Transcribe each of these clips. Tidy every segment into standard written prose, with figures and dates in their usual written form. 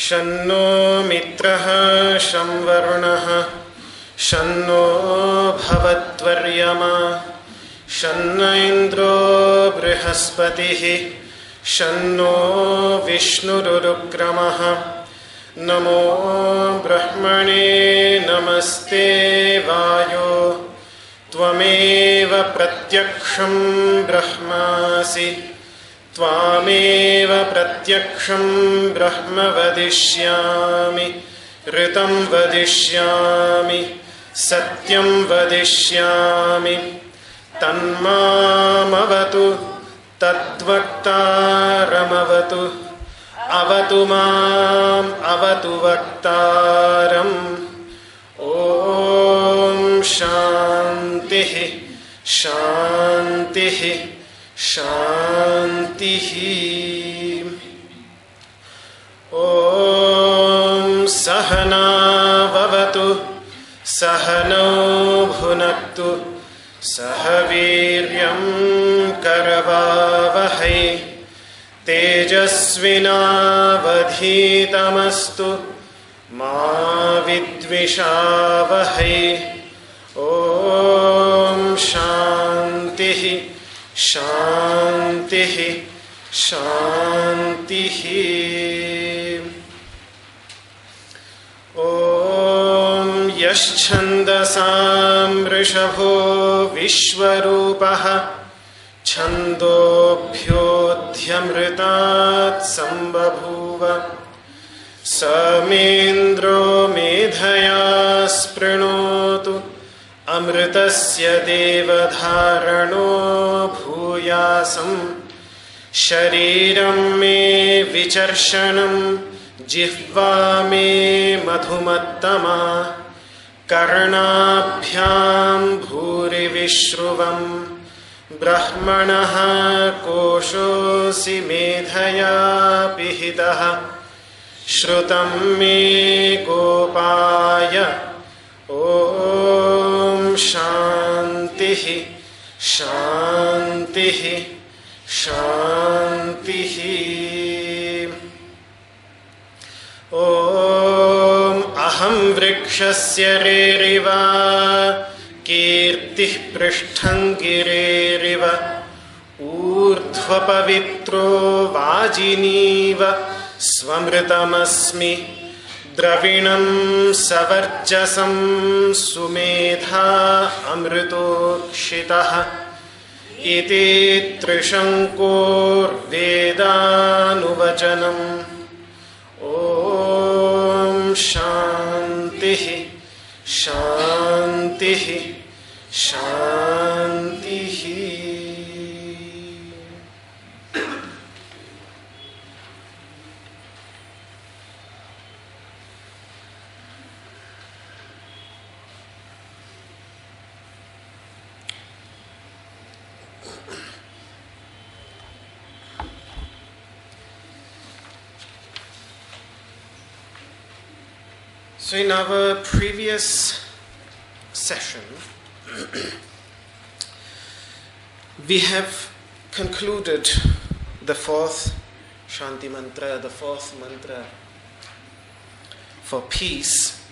शन्नो मित्रः शं वरुणः शन्नो भवत्वर्यमा शन्न इन्द्रो बृहस्पतिः शन्नो विष्णुरुक्रमः नमो ब्रह्मणे नमस्ते वायो त्वमेव प्रत्यक्षं ब्रह्मासि त्वामेव प्रत्यक्षं ब्रह्म वदिष्यामि ऋतं वदिष्यामि सत्यं वदिष्यामि तन्मामवतु तद्वक्तारमवतु अवतु माम् अवतु वक्तारम् ॐ शान्तिः शान्तिः शान्तिः ॐ सहना भवतु सहनौ भुनक्तु सह वीर्यं करवावहै तेजस्विनावधीतमस्तु मा विद्विषावहै ॐ शान्तिः शान्तिः शान्तिः ॐ यश्छन्दसां वृषभो विश्वरूपः छन्दोभ्योऽध्यमृतात् सम्बभूव समेन्द्रो मेधया स्पृणोतु अमृतस्य देवधारणो भूयासं शरीरं मे विचर्षणं जिह्वा मे मधुमत्तमा कर्णाभ्यां भूरिविश्रुवं ब्रह्मणः कोशोऽसि मेधया पिहितः श्रुतं मे गोपाय ॐ शान्तिः शान्तिः शान्तिः ॐ अहं वृक्षस्य रेरिवा कीर्तिः पृष्ठं गिरेरिव ऊर्ध्वपवित्रो वाजिनीव स्वमृतमस्मि द्रविणं सवर्चसं सुमेधा अमृतोक्षितः इति त्रिशङ्कोर्वेदानुवचनम् ॐ शान्तिः शान्तिः शान्तिः So in our previous session, we have concluded the fourth Shanti mantra, the fourth mantra for peace,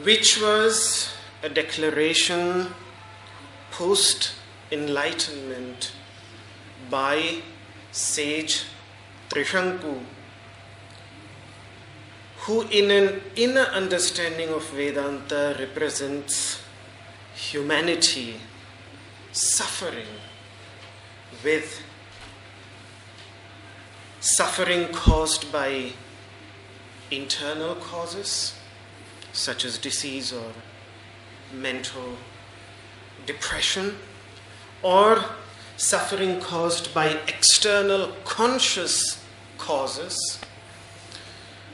which was a declaration post-enlightenment by sage Triśaṅku, who in an inner understanding of Vedanta represents humanity suffering with suffering caused by internal causes such as disease or mental depression, or suffering caused by external conscious causes,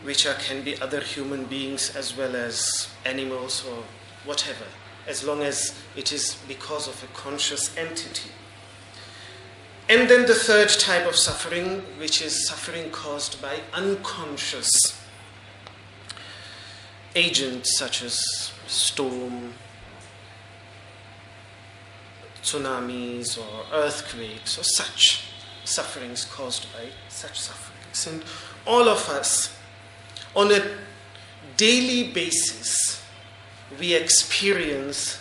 which can be other human beings as well as animals or whatever, as long as it is because of a conscious entity. And then the third type of suffering, which is suffering caused by unconscious agents such as storm, tsunamis or earthquakes or such sufferings caused by such sufferings. And all of us, on a daily basis, we experience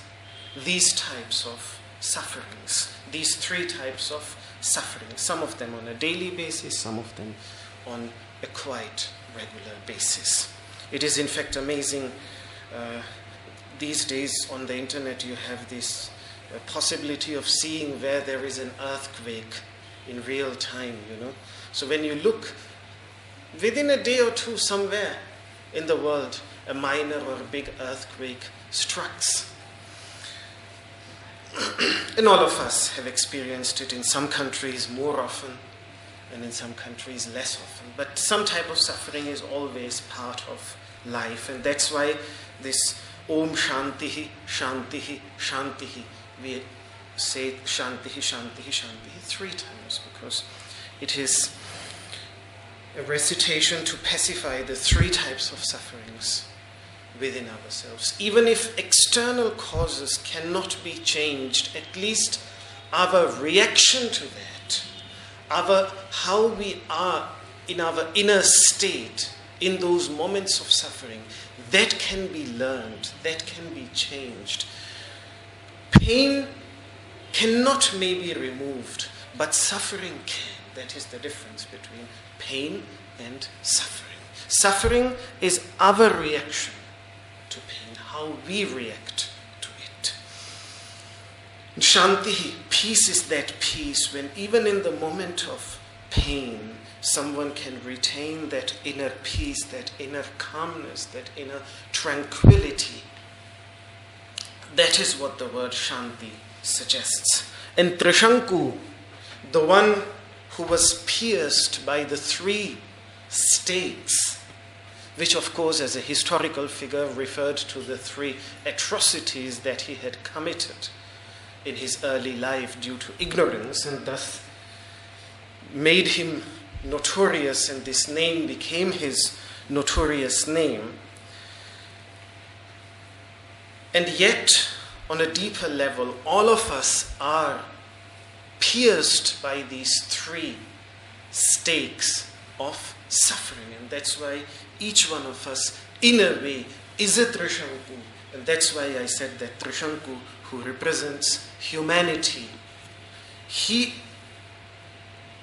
these types of sufferings, these three types of suffering, some of them on a daily basis, some of them on a quite regular basis. It is in fact amazing. These days on the internet you have this possibility of seeing where there is an earthquake in real time, So when you look, within a day or two somewhere in the world, a minor or a big earthquake strikes. And all of us have experienced it, in some countries more often and in some countries less often. But some type of suffering is always part of life, and that's why this Om Śāntiḥ, Śāntiḥ, Śāntiḥ, we say Śāntiḥ, Śāntiḥ, Śāntiḥ 3 times, because it is a recitation to pacify the 3 types of sufferings within ourselves. Even if external causes cannot be changed, at least our reaction to that, how we are in our inner state in those moments of suffering, that can be learned, that can be changed. Pain cannot maybe removed, but suffering can. That is the difference between pain and suffering. Suffering is our reaction to pain, how we react to it. Śāntiḥ, peace, is that peace when even in the moment of pain, someone can retain that inner peace, that inner calmness, that inner tranquility. That is what the word Śānti suggests. And Triśaṅku, the one who was pierced by the 3 stakes, which of course as a historical figure referred to the 3 atrocities that he had committed in his early life due to ignorance, and thus made him notorious, and this name became his notorious name. And yet, on a deeper level, all of us are pierced by these 3 stakes of suffering, and that's why each one of us, in a way, is a Triśaṅku, and that's why I said that Triśaṅku, who represents humanity, he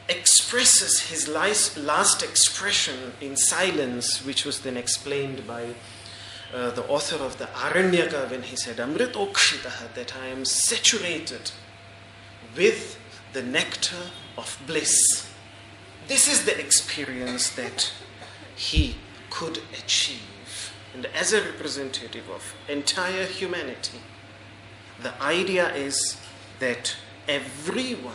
expresses his last expression in silence, which was then explained by the author of the Āraṇyaka when he said, amṛtokṣitaḥ, that I am saturated with the nectar of bliss. This is the experience that he could achieve. And as a representative of entire humanity, the idea is that everyone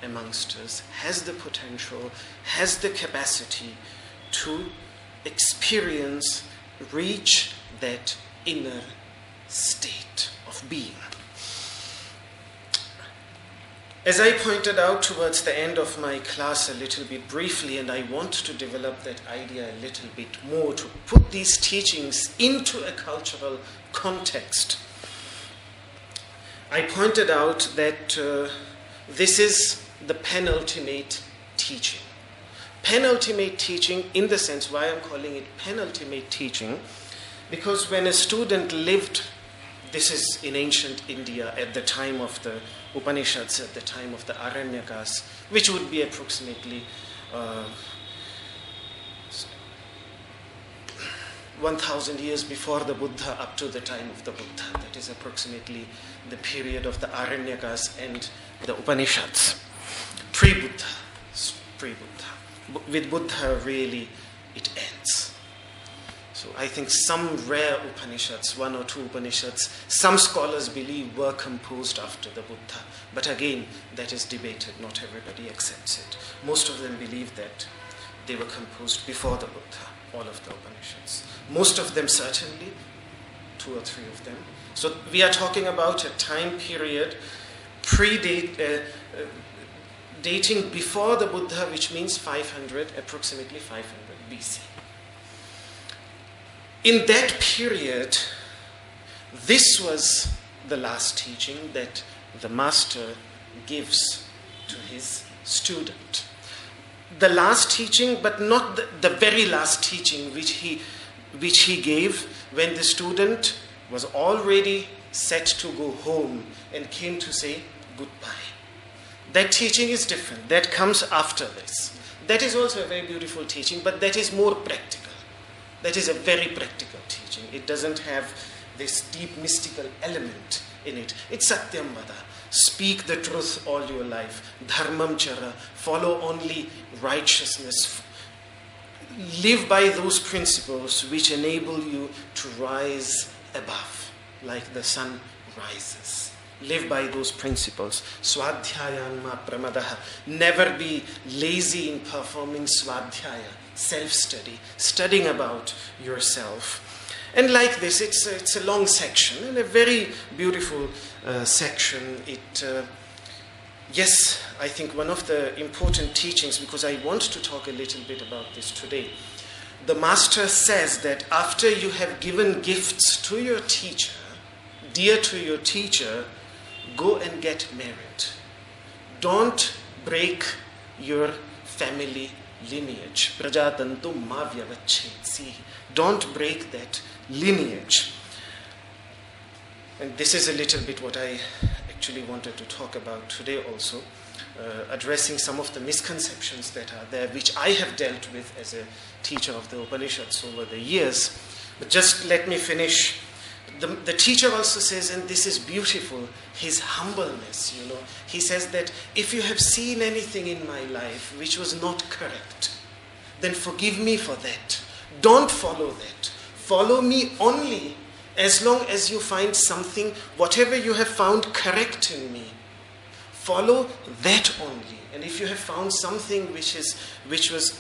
amongst us has the potential, has the capacity to experience, reach that inner state of being. As I pointed out towards the end of my class a little bit briefly, and I want to develop that idea a little bit more, to put these teachings into a cultural context, I pointed out that this is the penultimate teaching. penultimate teaching, in the sense why I'm calling it penultimate teaching, because when a student lived, this is in ancient India at the time of the Upanishads, at the time of the Āraṇyakas, which would be approximately 1,000 years before the Buddha up to the time of the Buddha. That is approximately the period of the Āraṇyakas and the Upanishads. Pre-Buddha. With Buddha, really, it ends. So I think some rare Upanishads, 1 or 2 Upanishads, some scholars believe were composed after the Buddha. But again, that is debated. Not everybody accepts it. Most of them believe that they were composed before the Buddha, all of the Upanishads. Most of them certainly, 2 or 3 of them. So we are talking about a time period dating before the Buddha, which means 500, approximately 500 BC. In that period, this was the last teaching that the master gives to his student. The last teaching, but not the very last teaching which he gave when the student was already set to go home and came to say goodbye. That teaching is different. That comes after this. That is also a very beautiful teaching, but that is more practical. That is a very practical teaching. It doesn't have this deep mystical element in it. It's satyam vada. Speak the truth all your life. Dharmam chara. Follow only righteousness. Live by those principles which enable you to rise above, like the sun rises. Live by those principles. Swadhyayanma pramadaha. Never be lazy in performing swadhyaya, self-study, studying about yourself. And like this, it's a long section and a very beautiful section. Yes, I think one of the important teachings, because I want to talk a little bit about this today. The master says that after you have given gifts to your teacher, dear to your teacher, go and get married. Don't break your family lineage. Prajatantu ma vyavachhetsi. Don't break that lineage. And this is a little bit what I actually wanted to talk about today also, addressing some of the misconceptions that are there, which I have dealt with as a teacher of the Upanishads over the years. But just let me finish. The teacher also says, and this is beautiful, his humbleness, He says that if you have seen anything in my life which was not correct, then forgive me for that. Don't follow that. Follow me only as long as you find something, whatever you have found correct in me. Follow that only. And if you have found something which was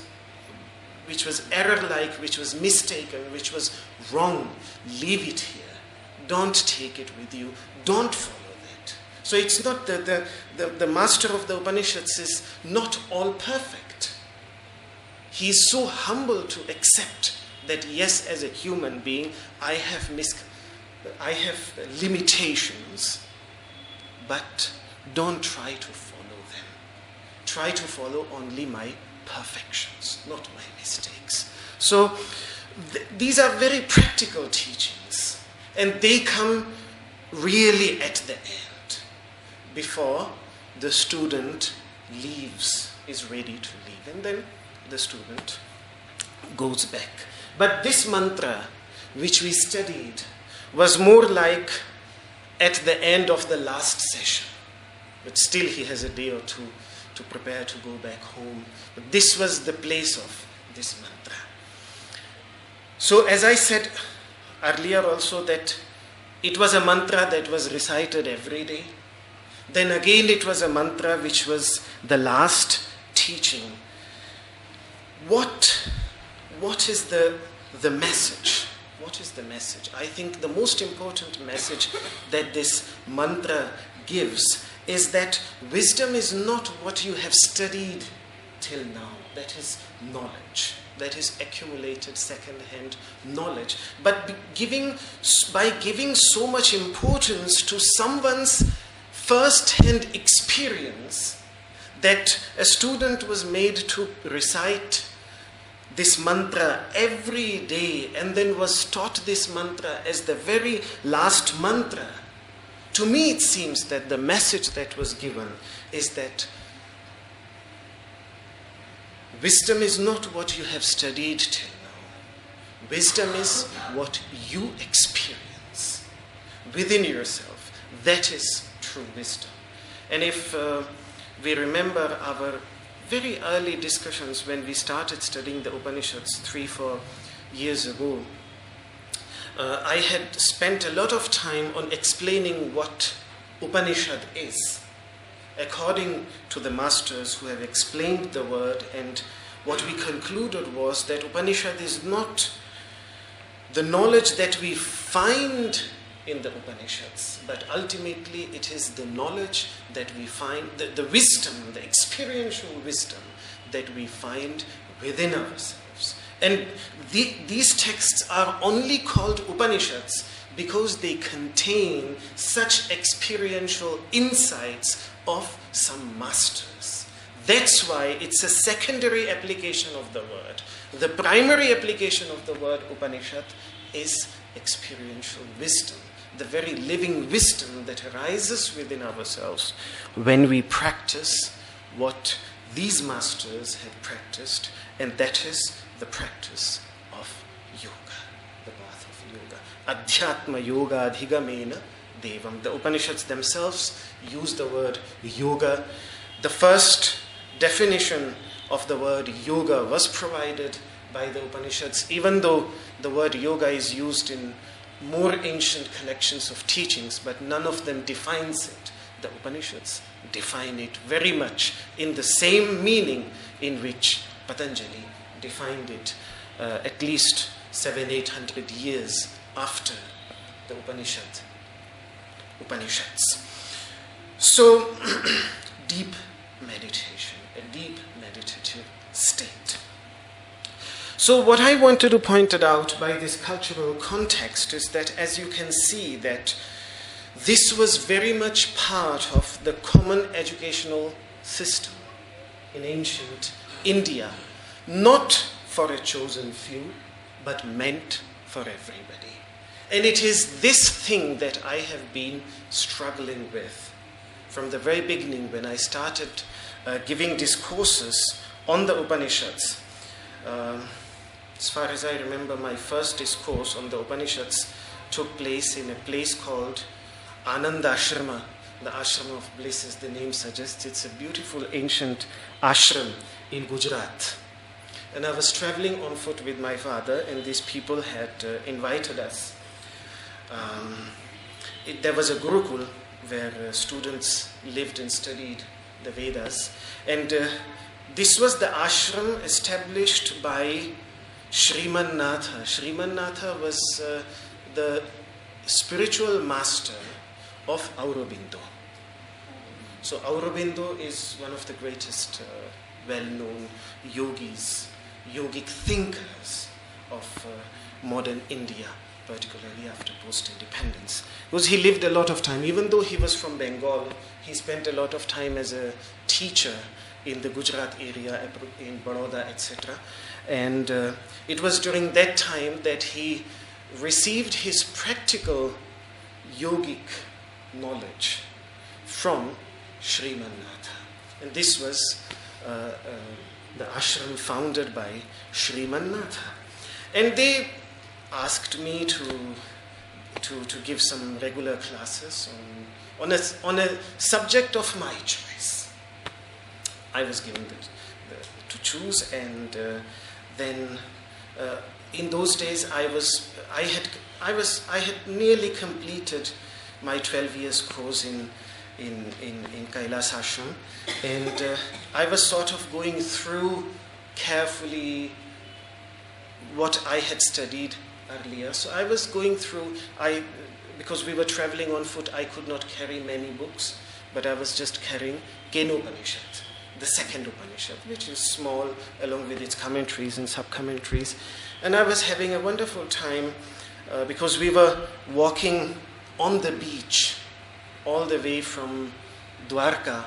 error-like, which was mistaken, which was wrong, leave it here. Don't take it with you. Don't follow that. So it's not the master of the Upanishads is not all perfect. He is so humble to accept that yes, as a human being, I have limitations, but don't try to follow them. Try to follow only my perfections, not my mistakes. So these are very practical teachings. And they come really at the end, before the student is ready to leave. And then the student goes back. But this mantra, which we studied, was more like at the end of the last session. But still he has a day or two to prepare to go back home. But this was the place of this mantra. So as I said earlier also, that it was a mantra that was recited every day. Then again it was a mantra which was the last teaching. What is the message? What is the message? I think the most important message that this mantra gives is that wisdom is not what you have studied till now. That is knowledge. That is accumulated second-hand knowledge. But by giving so much importance to someone's first-hand experience, that a student was made to recite this mantra every day and then was taught this mantra as the very last mantra, to me it seems that the message that was given is that wisdom is not what you have studied till now. Wisdom is what you experience within yourself. That is true wisdom. And if we remember our very early discussions when we started studying the Upanishads 3-4 years ago, I had spent a lot of time on explaining what Upanishad is, according to the masters who have explained the word, and what we concluded was that Upanishad is not the knowledge that we find in the Upanishads, but ultimately it is the knowledge that we find, the wisdom, the experiential wisdom that we find within ourselves. And these texts are only called Upanishads because they contain such experiential insights of some masters. That's why it's a secondary application of the word. The primary application of the word Upanishad is experiential wisdom, the very living wisdom that arises within ourselves when we practice what these masters had practiced, and that is the practice of yoga, the path of yoga. Adhyatma yoga adhigamena devam. The Upanishads themselves use the word yoga. The first definition of the word yoga was provided by the Upanishads, even though the word yoga is used in more ancient collections of teachings, but none of them defines it. The Upanishads define it very much in the same meaning in which Patanjali defined it at least 700-800 years after the Upanishads. So, deep meditation, a deep meditative state. So what I wanted to point out by this cultural context is that, as you can see, that this was very much part of the common educational system in ancient India, not for a chosen few, but meant for everybody. And it is this thing that I have been struggling with from the very beginning when I started giving discourses on the Upanishads. As far as I remember, my first discourse on the Upanishads took place in a place called Ananda Ashrama. The Ashram of Bliss, as the name suggests. It's a beautiful ancient ashram in Gujarat. And I was traveling on foot with my father, and these people had invited us. There was a Gurukul where students lived and studied the Vedas. And this was the ashram established by Śrīmannātha. Śrīmannātha was the spiritual master of Aurobindo. So Aurobindo is one of the greatest well-known yogis, yogic thinkers of modern India, particularly after post-independence. Because he lived a lot of time, even though he was from Bengal, he spent a lot of time as a teacher in the Gujarat area, in Baroda, etc. And it was during that time that he received his practical yogic knowledge from Śrīmannātha. And this was the ashram founded by Śrīmannātha. And they asked me to give some regular classes on a subject of my choice. I was given to choose, and then in those days I had nearly completed my 12 years course in Kailas Ashram, and I was sort of going through carefully what I had studied earlier. So I was going through, because we were traveling on foot, I could not carry many books, but I was just carrying Upanishad, the second Upanishad, which is small, along with its commentaries and sub-commentaries. And I was having a wonderful time because we were walking on the beach all the way from Dwarka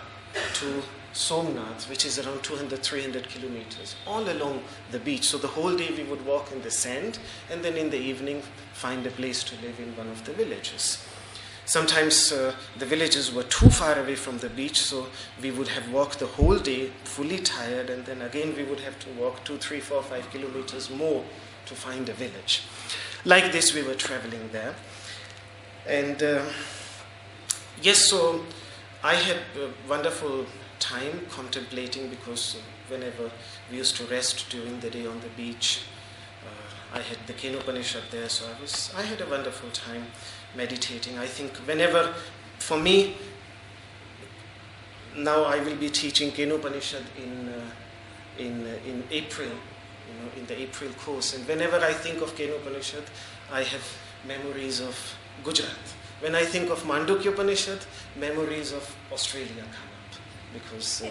to Somnath, which is around 200-300 kilometers, all along the beach. So the whole day we would walk in the sand, and then in the evening find a place to live in one of the villages. Sometimes the villages were too far away from the beach, so we would have walked the whole day, fully tired, and then again we would have to walk 2, 3, 4, 5 kilometers more to find a village. Like this, we were traveling there. And yes, so I had a wonderful time contemplating, because whenever we used to rest during the day on the beach, I had the Upanishad there, so I had a wonderful time meditating. I think whenever, for me, now I will be teaching Upanishad in April, in the April course, and whenever I think of Upanishad, I have memories of Gujarat. When I think of Upanishad, memories of Australia come up, because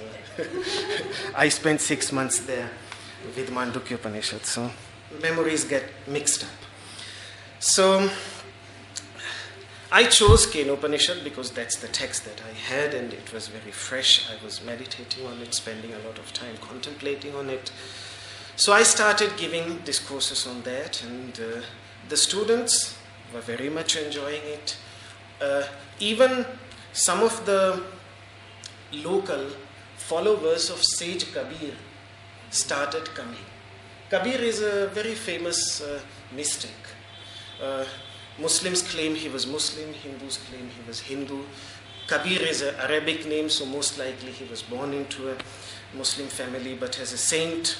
I spent 6 months there with Upanishad, so memories get mixed up. So I chose Upanishad because that's the text that I had, and it was very fresh. I was meditating on it, spending a lot of time contemplating on it. So I started giving discourses on that, and the students were very much enjoying it. Even some of the local followers of sage Kabir started coming. Kabir is a very famous mystic. Muslims claim he was Muslim, Hindus claim he was Hindu. Kabir is an Arabic name, so most likely he was born into a Muslim family, but as a saint,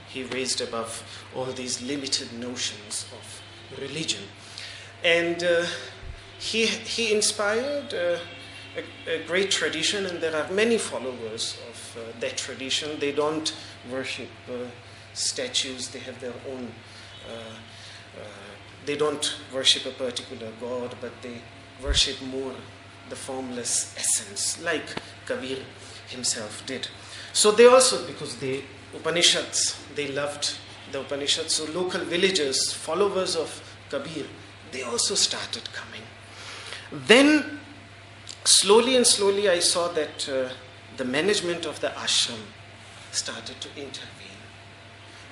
he raised above all these limited notions of religion. And he inspired a great tradition, and there are many followers of that tradition. They don't worship statues, they have their own, they don't worship a particular god, but they worship more the formless essence, like Kabir himself did. So they also, because the Upanishads, they loved the Upanishads, so local villagers, followers of Kabir, they also started coming. Then, slowly and slowly, I saw that the management of the ashram started to intervene.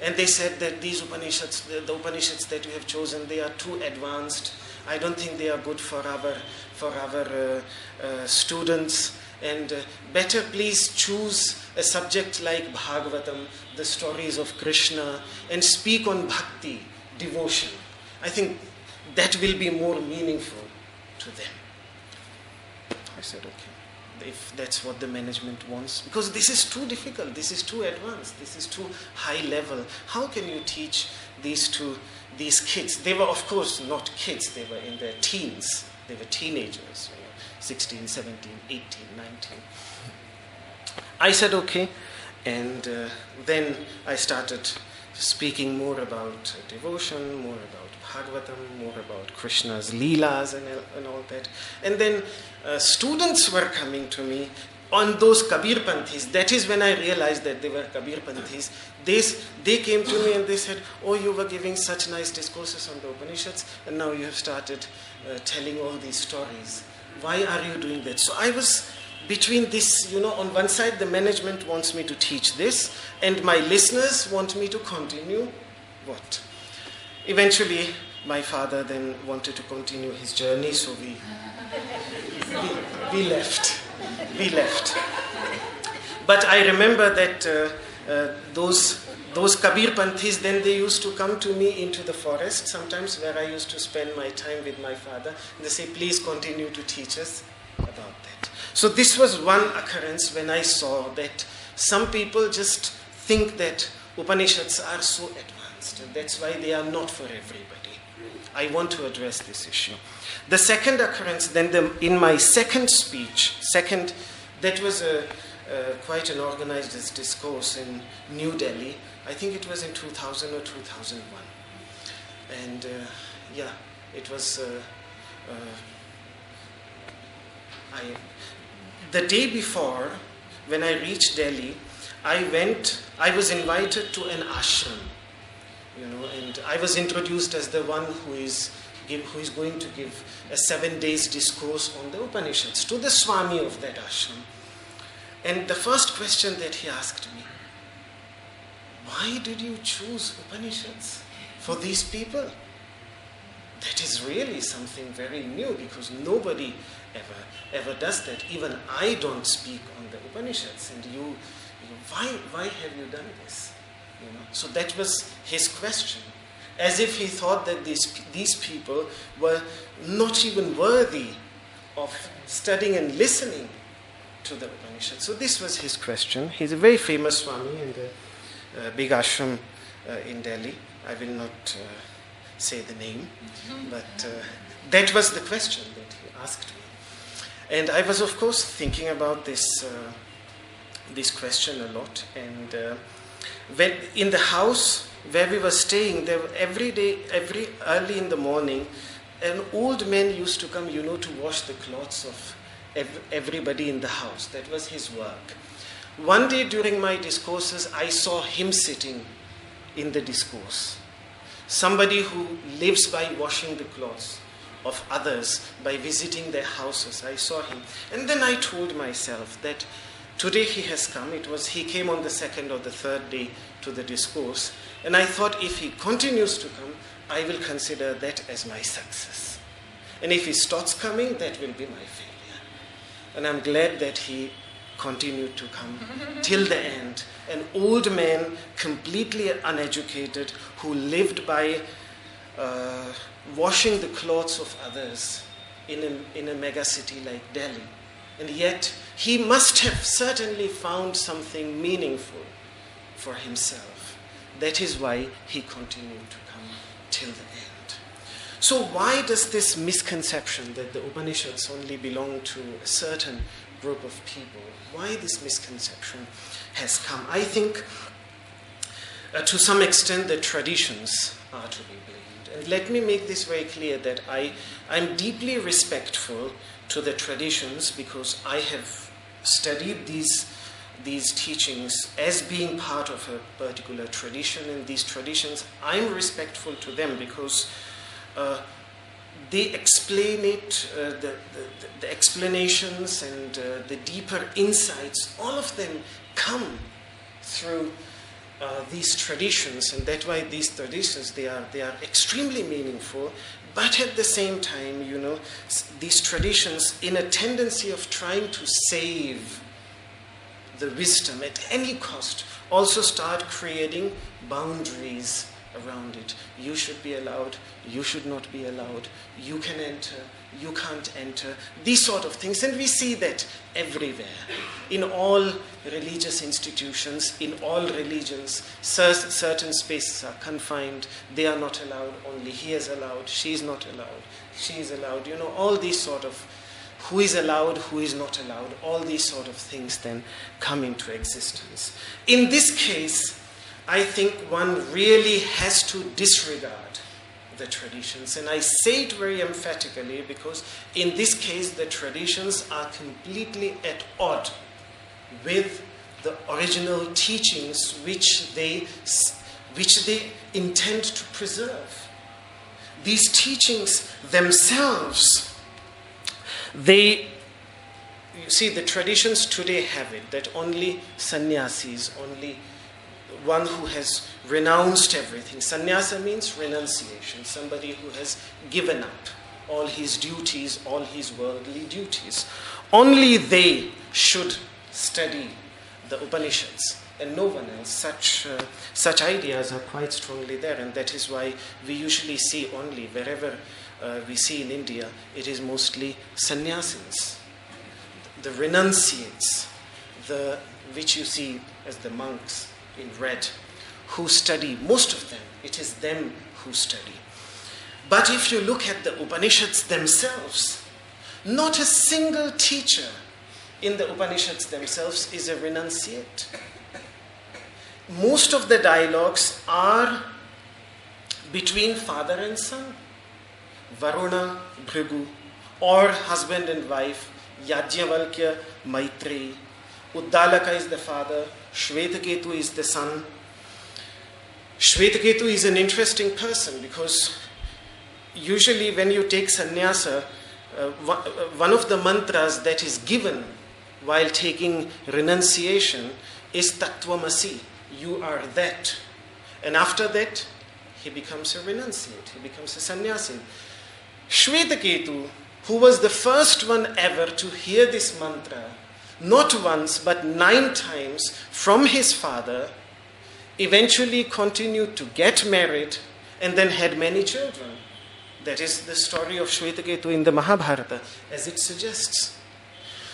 And they said that these Upanishads, the Upanishads that you have chosen, they are too advanced. I don't think they are good for our students. And better please choose a subject like Bhagavatam, the stories of Kṛṣṇa, and speak on bhakti, devotion. I think that will be more meaningful to them. I said, okay, if that's what the management wants, because this is too difficult, this is too advanced, this is too high level. How can you teach these kids? They were, of course, not kids, they were in their teens, they were teenagers, 16, 17, 18, 19. I said, okay, and then I started speaking more about devotion, more about Bhagavatam, more about Krishna's Leelas and all that. And then students were coming to me on those Kabir Panthis. That is when I realized that they were Kabir Panthis. They came to me and they said, oh, you were giving such nice discourses on the Upanishads, and now you have started telling all these stories. Why are you doing that? So I was between this, on one side the management wants me to teach this, and my listeners want me to continue what? Eventually, my father then wanted to continue his journey, so we left. We left. But I remember that those Kabir Panthis, then they used to come to me into the forest sometimes, where I used to spend my time with my father. And they say, please continue to teach us about that. So this was one occurrence when I saw that some people just think that Upanishads are so advanced, and that's why they are not for everybody. I want to address this issue. The second occurrence, then in my second speech, that was quite an organized discourse in New Delhi. I think it was in 2000 or 2001. And it was, the day before, when I reached Delhi, I was invited to an ashram, and I was introduced as the one who is going to give a 7 days discourse on the Upanishads to the Swami of that ashram. And the first question that he asked me, why did you choose Upanishads for these people? That is really something very new, because nobody ever does that. Even I don't speak on the Upanishads, and why have you done this? So that was his question, as if he thought that these people were not even worthy of studying and listening to the Upanishad. So this was his question. He's a very famous Swami in the big ashram in Delhi. I will not say the name, but that was the question that he asked me. And I was, of course, thinking about this question a lot. And when in the house where we were staying, there every early in the morning, an old man used to come, to wash the clothes of everybody in the house. That was his work. One day during my discourses, I saw him sitting in the discourse. Somebody who lives by washing the clothes of others, by visiting their houses. I saw him. And then I told myself that today he has come. He came on the second or the third day to the discourse. And I thought, if he continues to come, I will consider that as my success. And if he stops coming, that will be my failure. And I'm glad that he continued to come till the end. An old man, completely uneducated, who lived by washing the clothes of others in a mega city like Delhi. And yet, he must have certainly found something meaningful for himself. That is why he continued to come till the end. So why does this misconception that the Upanishads only belong to a certain group of people, why this misconception has come? I think to some extent the traditions are to be blamed. And let me make this very clear that I'm deeply respectful to the traditions, because I have studied these teachings as being part of a particular tradition, and these traditions, I'm respectful to them because they explain it, the explanations and the deeper insights, all of them come through these traditions, and that's why these traditions, they are extremely meaningful. But at the same time, these traditions, in a tendency of trying to save the wisdom at any cost, also start creating boundaries around it. You should be allowed, you should not be allowed, you can enter, you can't enter, these sort of things. And we see that everywhere. In all religious institutions, in all religions, certain spaces are confined, they are not allowed, only he is allowed, she is not allowed, she is allowed, all these sort of who is allowed, who is not allowed, all these sort of things then come into existence. In this case, I think one really has to disregard the traditions. And I say it very emphatically because in this case, the traditions are completely at odds with the original teachings which they intend to preserve. These teachings themselves, you see, the traditions today have it that only sannyasis, only one who has renounced everything. Sannyasa means renunciation, somebody who has given up all his duties, all his worldly duties. Only they should study the Upanishads, and no one else. Such ideas are quite strongly there, and that is why we usually see only, wherever we see in India, it is mostly sannyasins, the renunciates, which you see as the monks in red, who study, most of them, it is them who study. But if you look at the Upanishads themselves, not a single teacher in the Upanishads themselves is a renunciate. Most of the dialogues are between father and son, Varuna, Bhrigu, or husband and wife, Yajnavalkya, Maitreyi. Uddalaka is the father, Shvetaketu is the son. Shvetaketu is an interesting person because usually when you take sannyasa, one of the mantras that is given while taking renunciation is Tattvamasi, you are that. And after that, he becomes a renunciate, he becomes a sannyasin. Shvetaketu, who was the first one ever to hear this mantra, not once but 9 times from his father, eventually continued to get married and then had many children. That is the story of Shvetaketu in the Mahabharata, as it suggests.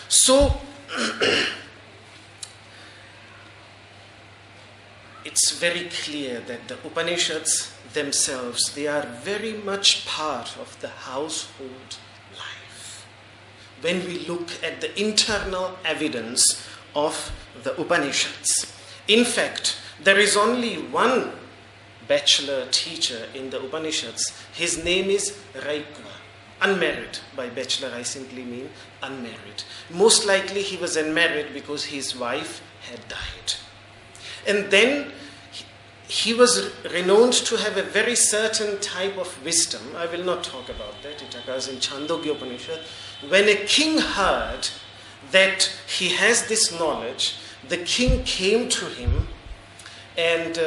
So, it's very clear that the Upanishads themselves, they are very much part of the household life. When we look at the internal evidence of the Upanishads. In fact, there is only one bachelor teacher in the Upanishads. His name is Raikva. Unmarried. By bachelor I simply mean unmarried. Most likely he was unmarried because his wife had died. And then he was renowned to have a very certain type of wisdom. I will not talk about that. It occurs in Chandogya Upanishad. When a king heard that he has this knowledge, the king came to him and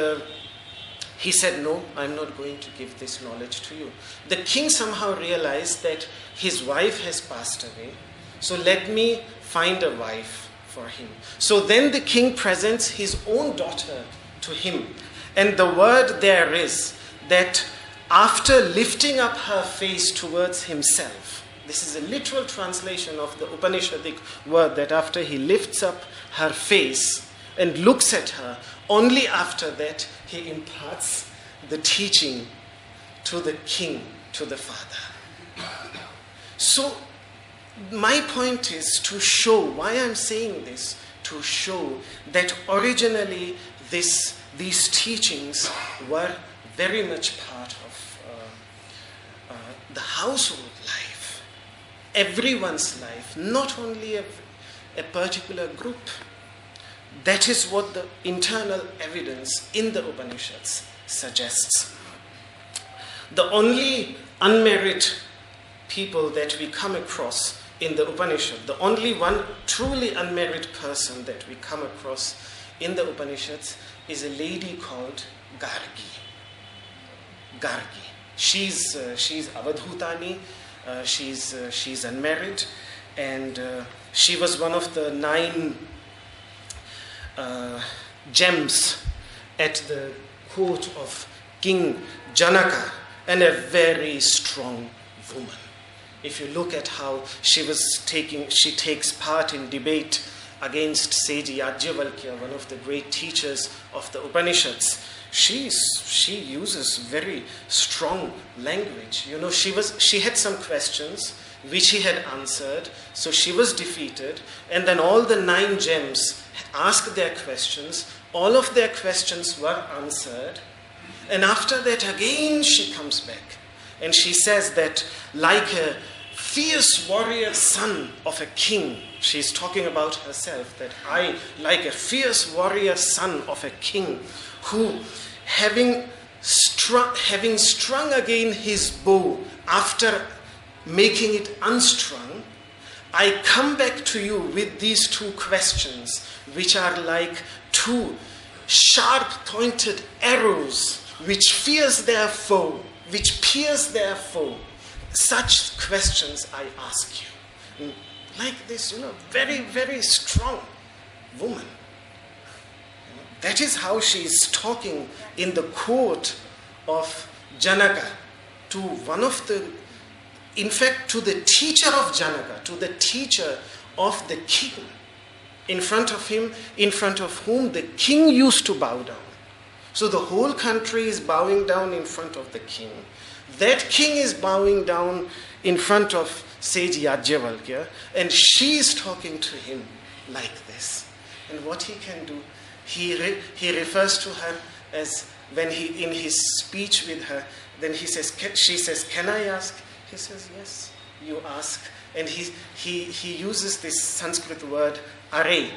he said, no, I'm not going to give this knowledge to you. The king somehow realized that his wife has passed away, so let me find a wife for him. So then the king presents his own daughter to him. And the word there is that after lifting up her face towards himself, this is a literal translation of the Upanishadic word, that after he lifts up her face and looks at her, only after that he imparts the teaching to the king, to the father. So my point is to show, why I'm saying this, to show that originally these teachings were very much part of the household life, everyone's life, not only a particular group. That is what the internal evidence in the Upanishads suggests. The only unmarried people that we come across in the Upanishad, the only one truly unmarried person that we come across in the Upanishads is a lady called Gargi. Gargi. She's Avadhutani. She's unmarried, and she was one of the 9 gems at the court of King Janaka, and a very strong woman. If you look at how she takes part in debate against sage Yajur, one of the great teachers of the Upanishads. She uses very strong language. You know, she had some questions which he had answered, so she was defeated, and then all the 9 gems asked their questions. All of their questions were answered, and after that again she comes back and she says that, like a fierce warrior son of a king, she's talking about herself, that I, like a fierce warrior son of a king, who having strung again his bow after making it unstrung, I come back to you with these 2 questions, which are like 2 sharp-pointed arrows which pierce their foe. Such questions I ask you. Like this, very, very strong woman. That is how she is talking in the court of Janaka to one of the, in fact, to the teacher of Janaka, to the teacher of the king, in front of him, in front of whom the king used to bow down. So the whole country is bowing down in front of the king. That king is bowing down in front of sage Yajur, and she is talking to him like this. And what he can do, he refers to her as, when he, in his speech with her, then she says, can I ask? He says, yes, you ask. And he uses this Sanskrit word, are,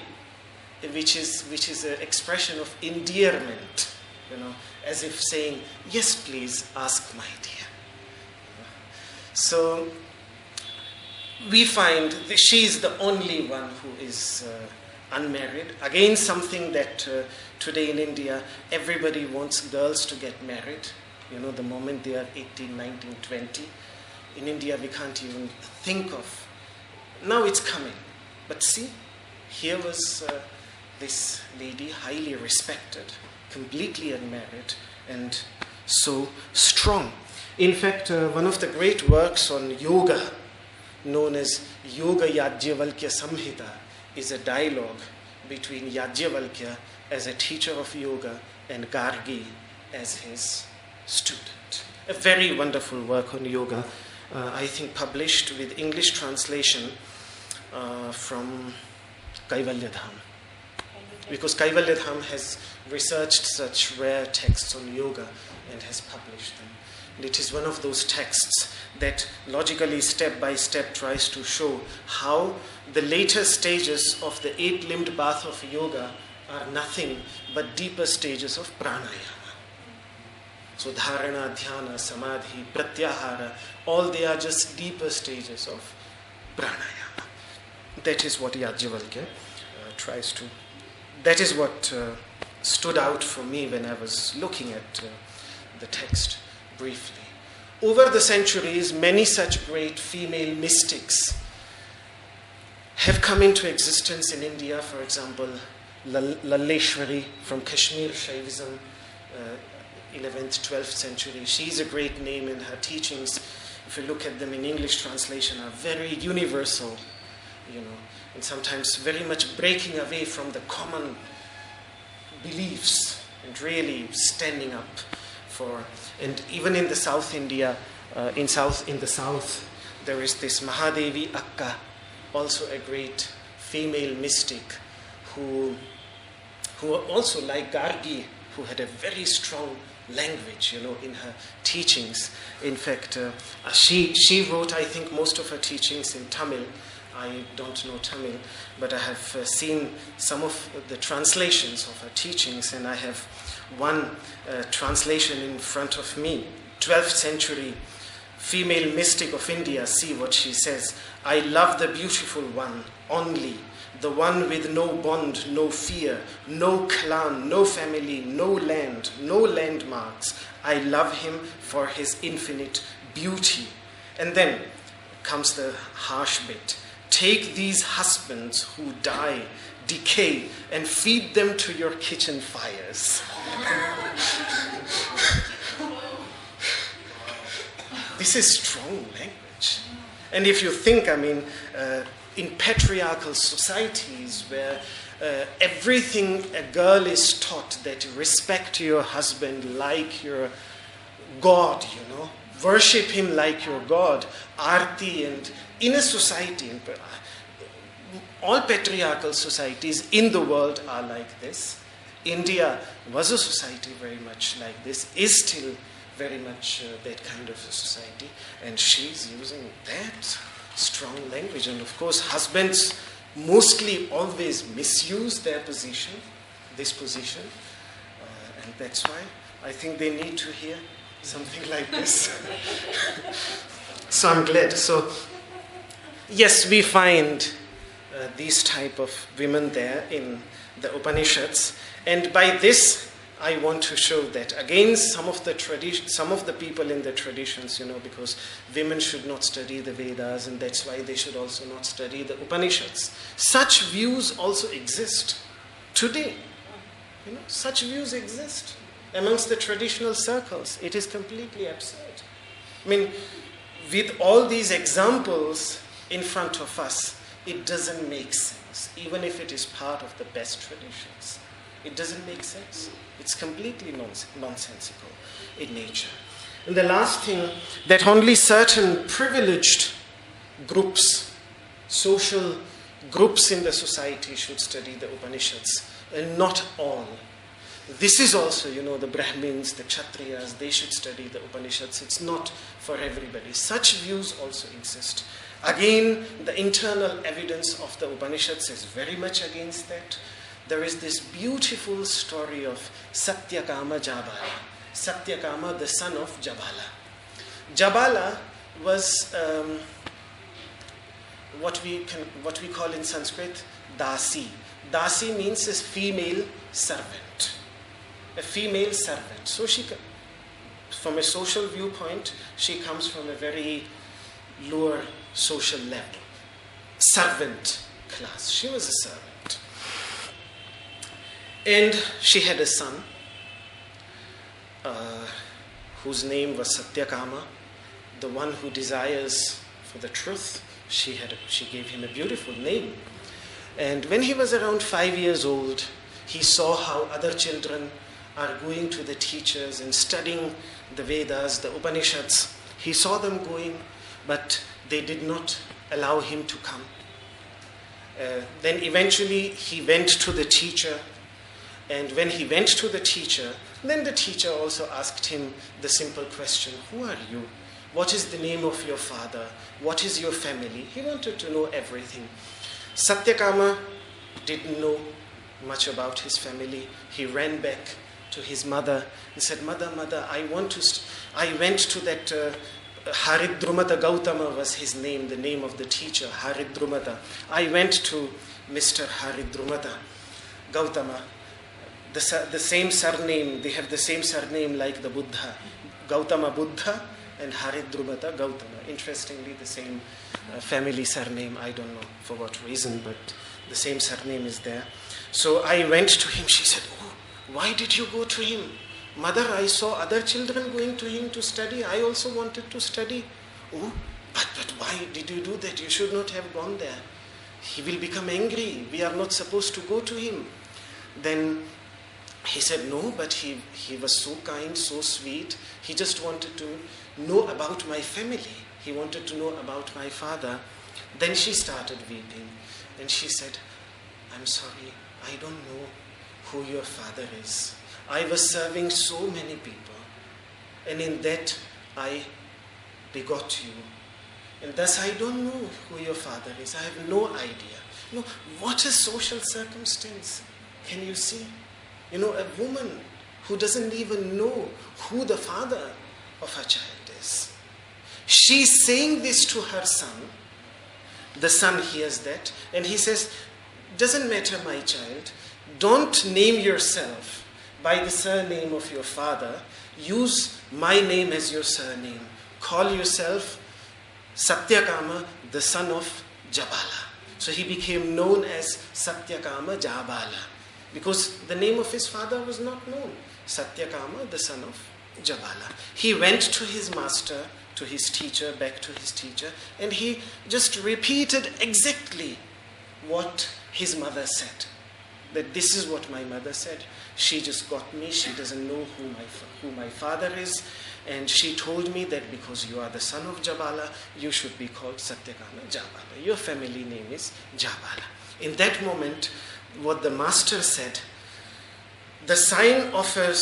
which is an expression of endearment, as if saying, yes, please, ask, my dear. So, we find that she is the only one who is unmarried. Again, something that today in India, everybody wants girls to get married. The moment they are 18, 19, 20. In India, we can't even think of. Now it's coming. But see, here was this lady, highly respected, completely unmarried, and so strong. In fact, one of the great works on yoga, known as Yoga Yajnavalkya Samhita, is a dialogue between Yajnavalkya as a teacher of yoga and Gargi as his student. A very wonderful work on yoga, I think published with English translation from Kaivalyadham. Because Kaivalyadham has researched such rare texts on yoga and has published them. And it is one of those texts that logically, step by step, tries to show how the later stages of the eight-limbed path of yoga are nothing but deeper stages of pranayama. So dharana, dhyana, samadhi, pratyahara, all they are just deeper stages of pranayama. That is what Yajnavalkya tries to. That is what stood out for me when I was looking at the text briefly. Over the centuries, many such great female mystics have come into existence in India. For example, Lalleshwari from Kashmir Shaivism, 11th, 12th century. She's a great name, and her teachings, if you look at them in English translation, are very universal, and sometimes very much breaking away from the common beliefs and really standing up for. And even in the South India, in the South, there is this Mahadevi Akka, also a great female mystic who also, like Gargi, who had a very strong language, in her teachings. In fact, she wrote, I think, most of her teachings in Tamil. I don't know Tamil, but I have seen some of the translations of her teachings, and I have one translation in front of me. 12th century female mystic of India, see what she says. I love the beautiful one only, the one with no bond, no fear, no clan, no family, no land, no landmarks. I love him for his infinite beauty. And then comes the harsh bit. Take these husbands who die, decay, and feed them to your kitchen fires. This is strong language. And if you think, in patriarchal societies where everything a girl is taught, that respect your husband like your God, worship him like your God, arti, and in a society, all patriarchal societies in the world are like this. India was a society very much like this, is still very much that kind of a society, and she's using that strong language. And of course, husbands mostly always misuse their position, this position, and that's why I think they need to hear something like this. So I'm glad. So yes, we find these type of women there in the Upanishads, and by this I want to show that again some of the people in the traditions, because women should not study the Vedas, and that's why they should also not study the Upanishads. Such views also exist today. Such views exist amongst the traditional circles. It is completely absurd. With all these examples in front of us, it doesn't make sense, even if it is part of the best traditions. It doesn't make sense. It's completely nonsensical in nature. And the last thing, that only certain privileged groups, social groups in the society should study the Upanishads, and not all. This is also, the Brahmins, the Kshatriyas, they should study the Upanishads. It's not for everybody. Such views also exist. Again, the internal evidence of the Upanishads is very much against that. There is this beautiful story of Satyakama Jabala. Satyakama, the son of Jabala. Jabala was what we call in Sanskrit dasi. Dasi means a female servant. A female servant. So she, from a social viewpoint, she comes from a very lower social level. Servant class. She was a servant. And she had a son whose name was Satyakama, the one who desires for the truth. She gave him a beautiful name. And when he was around 5 years old, he saw how other children are going to the teachers and studying the Vedas, the Upanishads. He saw them going, but they did not allow him to come. Then eventually he went to the teacher, and when he went to the teacher, then the teacher also asked him the simple question, who are you? What is the name of your father? What is your family? He wanted to know everything. Satyakama didn't know much about his family. He ran back to his mother and said, Mother, I went to that Haridrumata Gautama was his name, the name of the teacher, Haridrumata. I went to Mr. Haridrumata Gautama. The same surname, they have the same surname like the Buddha. Gautama Buddha and Haridrumata Gautama. Interestingly, the same family surname, I don't know for what reason, but the same surname is there. So I went to him. She said, oh, why did you go to him? Mother, I saw other children going to him to study. I also wanted to study. Oh, but why did you do that? You should not have gone there. He will become angry. We are not supposed to go to him. Then he said, no, but he was so kind, so sweet. He just wanted to know about my family. He wanted to know about my father. Then she started weeping. And she said, I'm sorry, I don't know who your father is. I was serving so many people. And in that, I begot you. And thus I don't know who your father is. I have no idea. You know, what a social circumstance. Can you see? You know, a woman who doesn't even know who the father of her child is. She's saying this to her son. The son hears that and he says, doesn't matter, my child. Don't name yourself by the surname of your father. Use my name as your surname. Call yourself Satyakama, the son of Jabala. So he became known as Satyakama Jabala, because the name of his father was not known. Satyakama, the son of Jabala. He went to his master, to his teacher, back to his teacher, and he just repeated exactly what his mother said. That this is what my mother said. She just got me. She doesn't know who my father is. And she told me that because you are the son of Jabala, you should be called Satyakama Jabala. Your family name is Jabala. In that moment, what the master said, the sign of a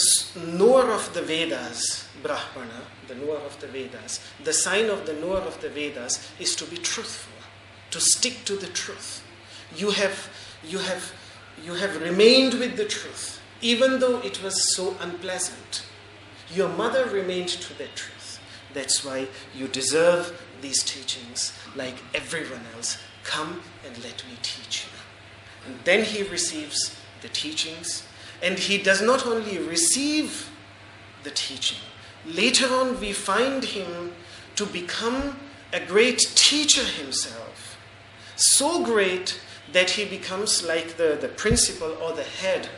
knower of the Vedas, Brahmana, the knower of the Vedas, the sign of the knower of the Vedas is to be truthful, to stick to the truth. You have remained with the truth, even though it was so unpleasant. Your mother remained to that truth. That's why you deserve these teachings like everyone else. Come and let me teach you. And then he receives the teachings, and he does not only receive the teaching. Later on, we find him to become a great teacher himself. So great that he becomes like the principal or the head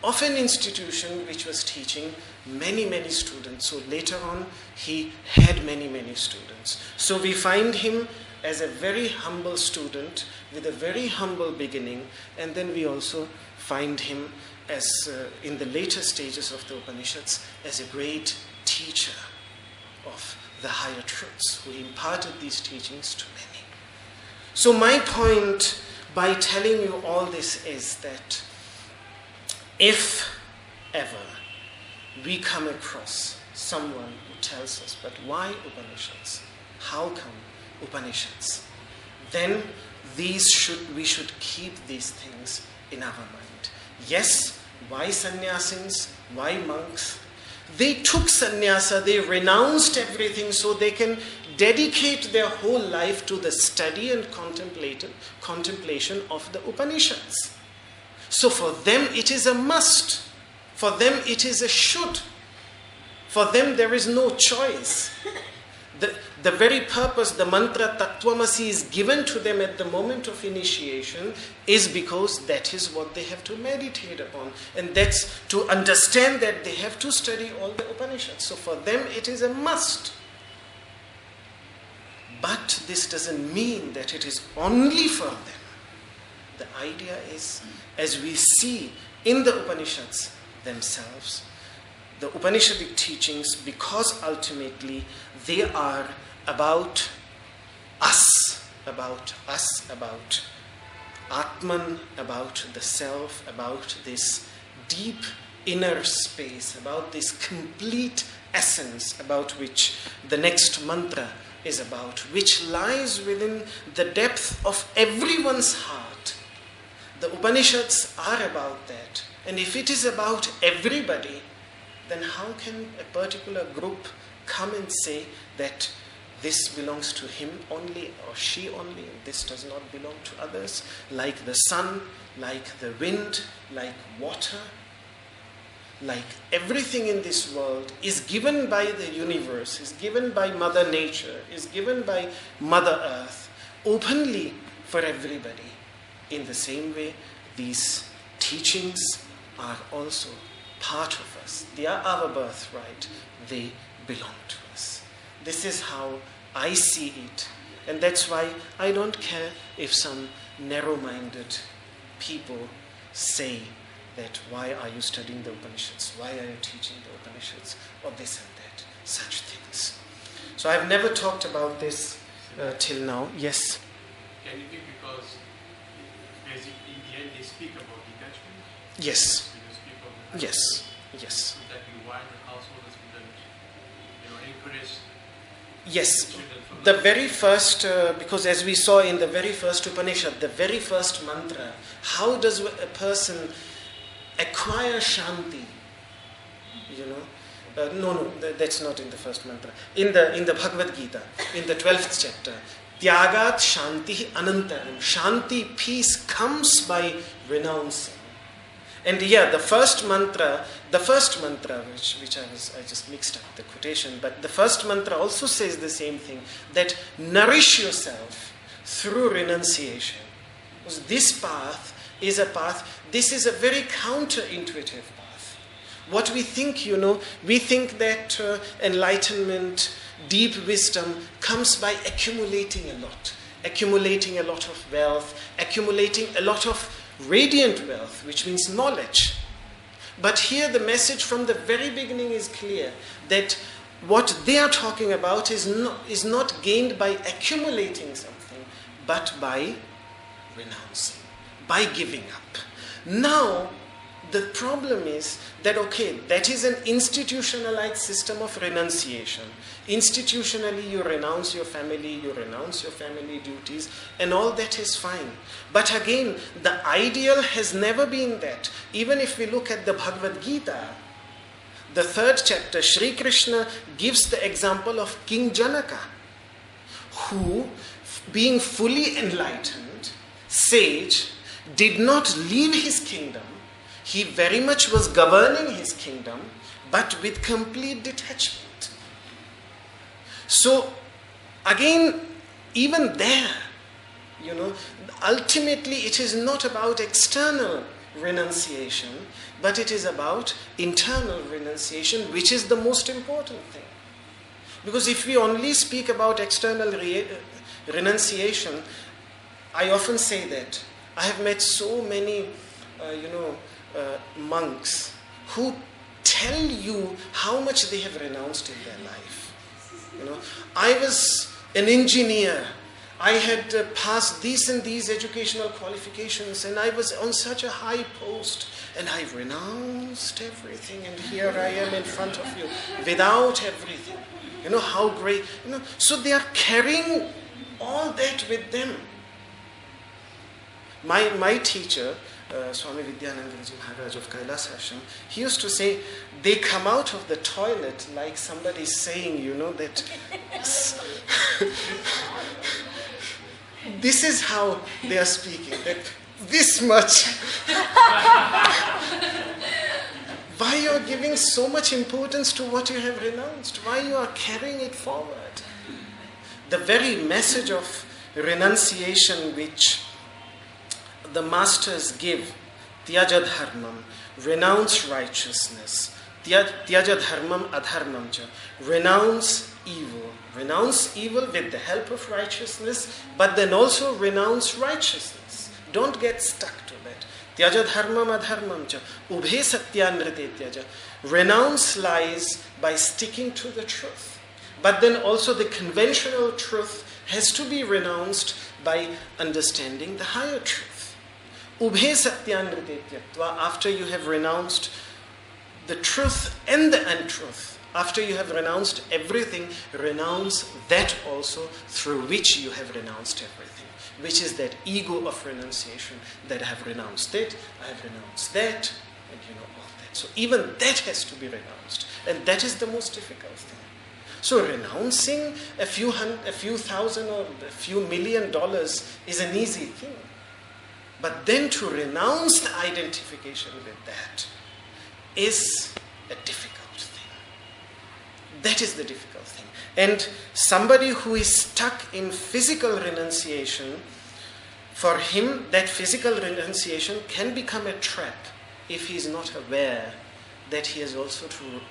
of an institution which was teaching many students. So later on, he had many students. So we find him as a very humble student with a very humble beginning, and then we also find him as in the later stages of the Upanishads as a great teacher of the higher truths, who imparted these teachings to many. So my point by telling you all this is that if ever we come across someone who tells us, but why Upanishads? How come Upanishads? Then we should keep these things in our mind. Yes, why sannyasins? Why monks? They took sannyasa, they renounced everything so they can dedicate their whole life to the study and contemplation of the Upanishads. So for them it is a must. For them it is a should. For them there is no choice. The very purpose the mantra Tattvamasi is given to them at the moment of initiation is because that is what they have to meditate upon. And that's to understand that they have to study all the Upanishads. So for them it is a must. But this doesn't mean that it is only for them. The idea is, as we see in the Upanishads themselves, the Upanishadic teachings, because ultimately they are about us, about Atman, about the self, about this deep inner space, about this complete essence about which the next mantra is about, which lies within the depth of everyone's heart. The Upanishads are about that. And if it is about everybody, then how can a particular group come and say that this belongs to him only or she only, and this does not belong to others? Like the sun, like the wind, like water, like everything in this world is given by the universe, is given by Mother Nature, is given by Mother Earth, openly for everybody. In the same way, these teachings are also part of us. They are our birthright. They belong to us. This is how I see it. And that's why I don't care if some narrow-minded people say that why are you studying the Upanishads? Why are you teaching the Upanishads? Or this and that. Such things. So I've never talked about this till now. Yes? Can it be because in the end they speak about detachment? Yes. Yes. Yes. Would that be why the householders wouldn't, encourage? Yes. The very first, because as we saw in the very first Upanishad, the very first mantra, how does a person acquire Śānti? No, that's not in the first mantra. In the Bhagavad Gita, in the 12th chapter, Tyagat Śāntiḥ Anantaram. Śānti, peace, comes by renouncing. And the first mantra, which I just mixed up the quotation, but the first mantra also says the same thing, that nourish yourself through renunciation. Because this path is a path, this is a very counterintuitive path. What we think, we think that enlightenment, deep wisdom comes by accumulating a lot of wealth, accumulating a lot of radiant wealth, which means knowledge. But here the message from the very beginning is clear, that what they are talking about is not gained by accumulating something, but by renouncing, by giving up. Now, the problem is that, that is an institutionalized system of renunciation. Institutionally, you renounce your family duties, and all that is fine. But again, the ideal has never been that. Even if we look at the Bhagavad Gita, the 3rd chapter, Shri Kṛṣṇa gives the example of King Janaka, who, being fully enlightened, sage, did not leave his kingdom. He very much was governing his kingdom, but with complete detachment. So, again, even there, ultimately it is not about external renunciation, but it is about internal renunciation, which is the most important thing. Because if we only speak about external renunciation, I often say that I have met so many, monks who tell you how much they have renounced in their life. I was an engineer. I had passed these and these educational qualifications, and I was on such a high post, and I renounced everything, and here I am in front of you without everything. How great. So they are carrying all that with them. My teacher, Swami Vidyananda Maharaj of Kailas Ashram, he used to say, they come out of the toilet like somebody saying, that this is how they are speaking, that this much. Why you are giving so much importance to what you have renounced? Why you are carrying it forward? The very message of renunciation which the masters give, tyaja dharmam, renounce righteousness, tyaja dharmam adharmam cha, renounce evil with the help of righteousness, but then also renounce righteousness. Don't get stuck to that. Tyaja dharmam adharmam cha, ubhe satyanrite tyaja, renounce lies by sticking to the truth. But then also the conventional truth has to be renounced by understanding the higher truth. Ubhe satyanrite tyaktva, after you have renounced the truth and the untruth, after you have renounced everything, renounce that also through which you have renounced everything, which is that ego of renunciation, that I have renounced it, I have renounced that, and all that. So even that has to be renounced, and that is the most difficult thing. So renouncing a few thousand or a few $1 million is an easy thing. But then to renounce the identification with that is a difficult thing. That is the difficult thing. And somebody who is stuck in physical renunciation, for him that physical renunciation can become a trap if he is not aware that he has also to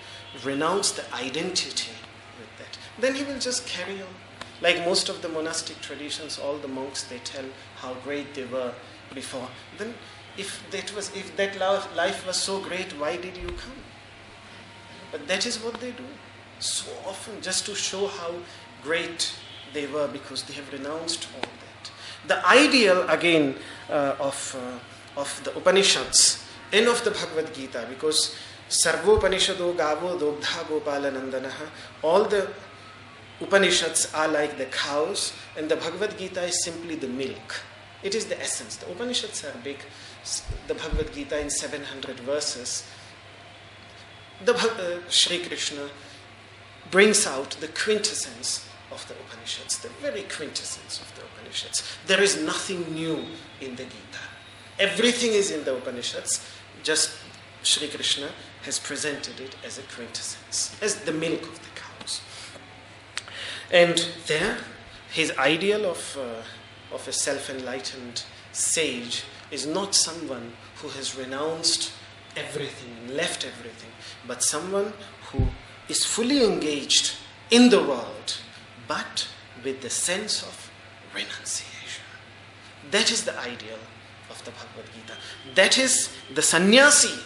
renounce the identity with that. Then he will just carry on. Like most of the monastic traditions, all the monks, they tell how great they were before. Then if that life was so great, why did you come? But that is what they do so often, just to show how great they were, because they have renounced all that. The ideal again of the Upanishads and of the Bhagavad Gita, because Sarvopanishado Gavo Dogdha Gopalanandanaha, all the Upanishads are like the cows, and the Bhagavad Gita is simply the milk. It is the essence. The Upanishads are big. The Bhagavad Gita in 700 verses. Shri Kṛṣṇa brings out the quintessence of the Upanishads, the very quintessence of the Upanishads. There is nothing new in the Gita. Everything is in the Upanishads, just Shri Kṛṣṇa has presented it as a quintessence, as the milk of the cows. And there, his ideal of a self-enlightened sage is not someone who has renounced everything and left everything, but someone who is fully engaged in the world, but with the sense of renunciation. That is the ideal of the Bhagavad Gita. That is the sannyasi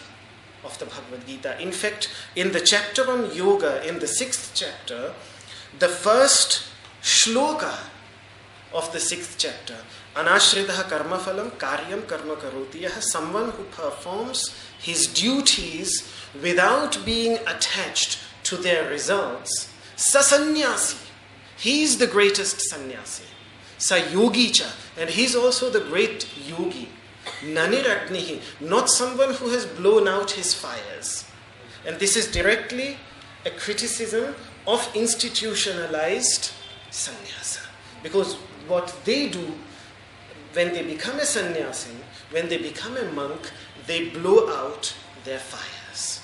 of the Bhagavad Gita. In fact, in the chapter on yoga, in the 6th chapter, the first shloka of the 6th chapter, Anashritaha karma phalam karyam karma karoti, someone who performs his duties without being attached to their results, sa sannyasi, he is the greatest sannyasi. Sa yogicha, and he is also the great yogi. Naniragnihi, not someone who has blown out his fires. And this is directly a criticism of institutionalized sannyasa. Because what they do when they become a sannyasi, when they become a monk, they blow out their fires.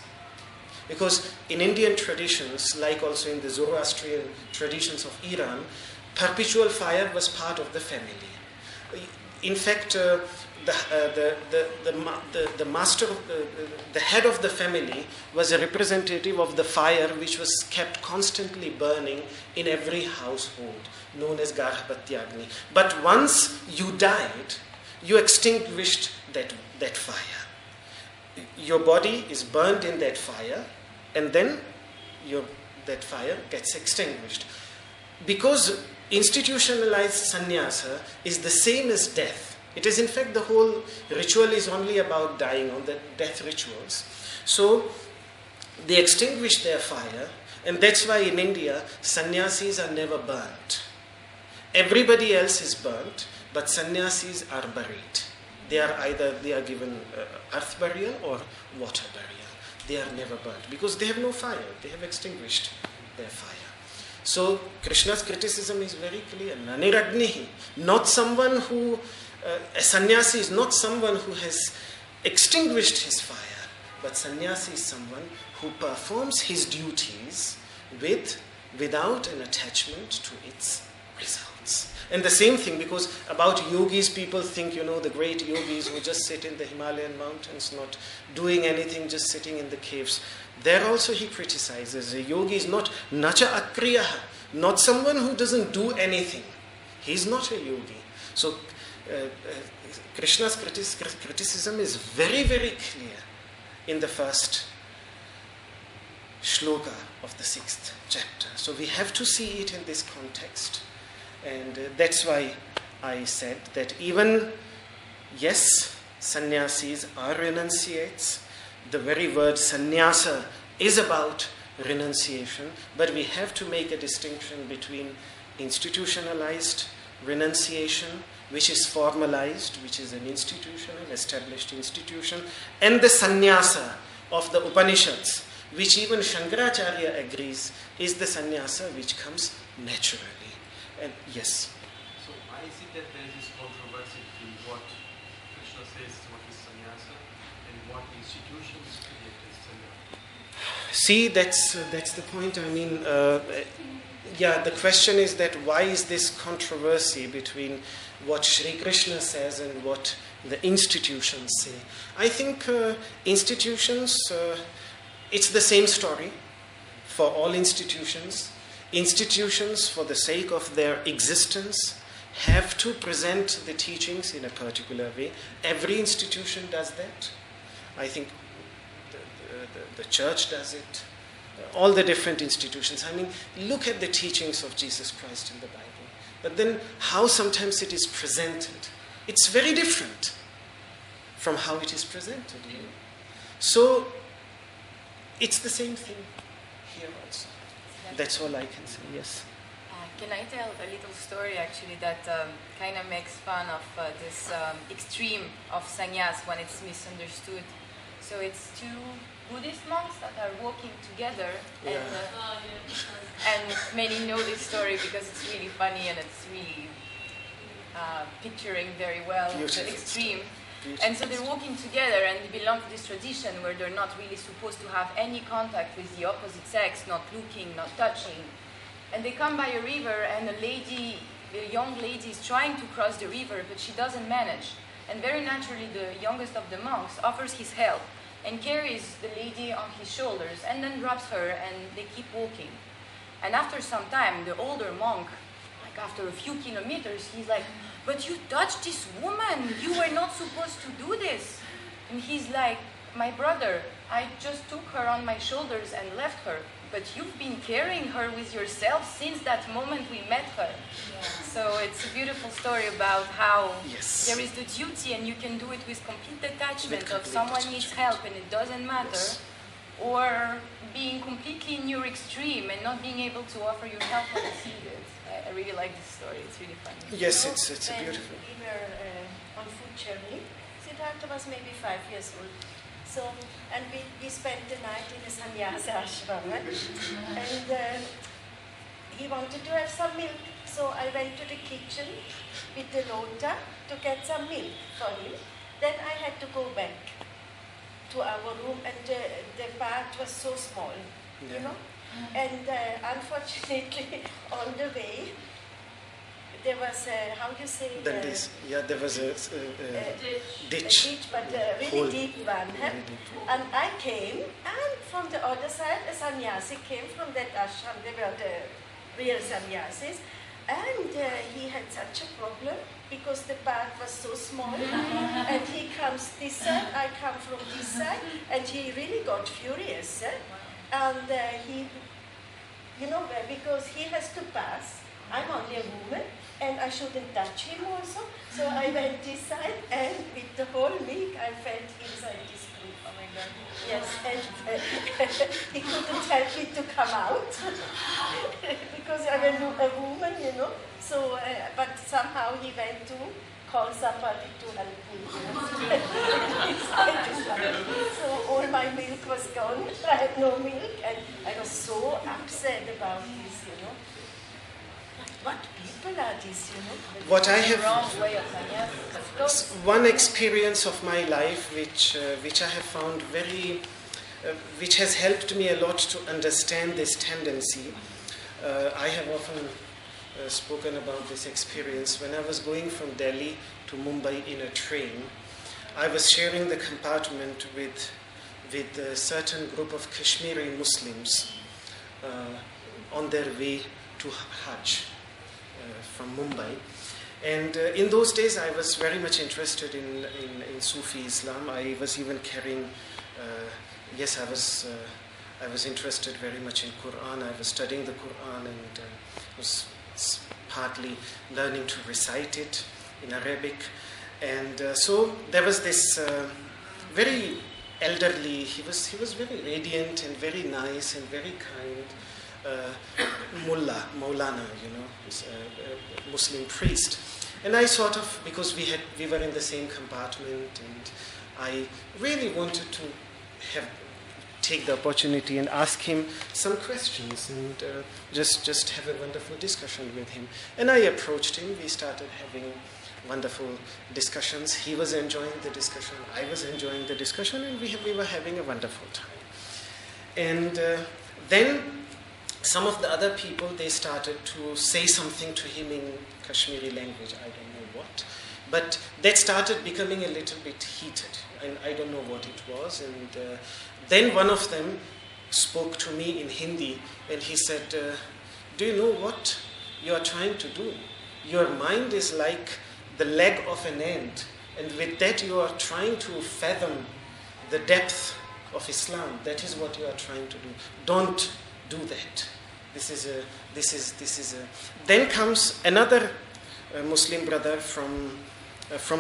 Because in Indian traditions, like also in the Zoroastrian traditions of Iran, perpetual fire was part of the family. In fact, the master, the head of the family was a representative of the fire which was kept constantly burning in every household, known as Garhapatyagni. But once you died, you extinguished that fire. Your body is burned in that fire, and then that fire gets extinguished. Because institutionalized sannyasa is the same as death. It is, in fact, the whole ritual is only about dying, on the death rituals. So they extinguish their fire, and that's why in India sannyasis are never burnt. Everybody else is burnt, but sannyasis are buried. They are given earth burial or water burial. They are never burnt because they have no fire. They have extinguished their fire. So Krishna's criticism is very clear. Naniragnihi, not someone who, a sannyasi is not someone who has extinguished his fire, but sannyasi is someone who performs his duties without an attachment to its results. And the same thing, because about yogis, people think, the great yogis who just sit in the Himalayan mountains, not doing anything, just sitting in the caves. There also he criticizes. A yogi is not nacha akriyaha, not someone who doesn't do anything. He is not a yogi. So Krishna's criticism is very, very clear in the first shloka of the 6th chapter. So we have to see it in this context. And that's why I said that even, yes, sannyasis are renunciates. The very word sannyasa is about renunciation, but we have to make a distinction between institutionalized renunciation, which is formalized, which is an institution, an established institution, and the sannyasa of the Upanishads, which even Shankaracharya agrees is the sannyasa which comes naturally. And yes. So why is it that there is this controversy between what Krishna says what is sannyasa and what institutions create as sannyasa? See, that's the point. I mean, the question is that why is this controversy between what Sri Krishna says and what the institutions say? I think institutions, it's the same story for all institutions. Institutions, for the sake of their existence, have to present the teachings in a particular way. Every institution does that. I think the church does it. All the different institutions. I mean, look at the teachings of Jesus Christ in the Bible. But then how sometimes it is presented. It's very different from how it is presented. So, it's the same thing here also. That's all I can say, yes. Can I tell a little story actually that kind of makes fun of this extreme of sannyas when it's misunderstood? So it's two Buddhist monks that are walking together, and many know this story because it's really funny and it's really picturing very well the extreme. And so they're walking together, and they belong to this tradition where they're not really supposed to have any contact with the opposite sex, not looking, not touching. And they come by a river, and a young lady is trying to cross the river, but she doesn't manage. And very naturally, the youngest of the monks offers his help and carries the lady on his shoulders, and then drops her, and they keep walking. And after some time, the older monk, like after a few kilometers, he's like, "But you touched this woman, you were not supposed to do this." And he's like, "My brother, I just took her on my shoulders and left her, but you've been carrying her with yourself since that moment we met her." Yeah. So it's a beautiful story about how there is the duty and you can do it with complete detachment of someone needs help and it doesn't matter, or being completely in your extreme and not being able to offer your help when it's needed. I really like this story, it's really funny. Yes, it's a beautiful. We were on food journey. Siddhartha was maybe 5 years old. So, and we spent the night in a sannyasa ashram. And he wanted to have some milk. So I went to the kitchen with the lota to get some milk for him. Then I had to go back to our room, and the bath was so small, you know. And unfortunately, on the way, there was a, how you say? There was a ditch. But a really deep one. And I came, and from the other side, a sannyasi came from that ashram. They were the real sannyasis. And he had such a problem because the bath was so small. And he comes this side, I come from this side, and he really got furious. And he, you know, because he has to pass. I'm only a woman, and I shouldn't touch him also. So I went this side, and with the whole milk, I felt inside this group. Oh my God. Yes, and he couldn't help me to come out because I'm a woman, you know. So, but somehow he went to called somebody to help me. So all my milk was gone. I had no milk, and I was so upset about this, What people are these, What I have, wrong way of sannyasa. one experience of my life which I have found which has helped me a lot to understand this tendency. I have often spoken about this experience. When I was going from Delhi to Mumbai in a train, I was sharing the compartment with a certain group of Kashmiri Muslims on their way to Hajj from Mumbai. And in those days I was very much interested in Sufi Islam. I was even carrying, I was interested very much in Quran. I was studying the Quran and was partly learning to recite it in Arabic. And so there was this very elderly, he was very radiant and very nice and very kind, Maulana, Muslim priest. And I sort of, because we were in the same compartment, and I really wanted to take the opportunity and ask him some questions and just have a wonderful discussion with him. And I approached him. We started having wonderful discussions. He was enjoying the discussion. I was enjoying the discussion, and we were having a wonderful time. And then some of the other people, they started to say something to him in Kashmiri language. I don't know what. But that started becoming a little bit heated. And I don't know what it was. And then one of them spoke to me in Hindi, and he said, do you know what you are trying to do? Your mind is like the leg of an ant, and with that you are trying to fathom the depth of Islam. That is what you are trying to do. Don't do that. This is a. Then comes another Muslim brother from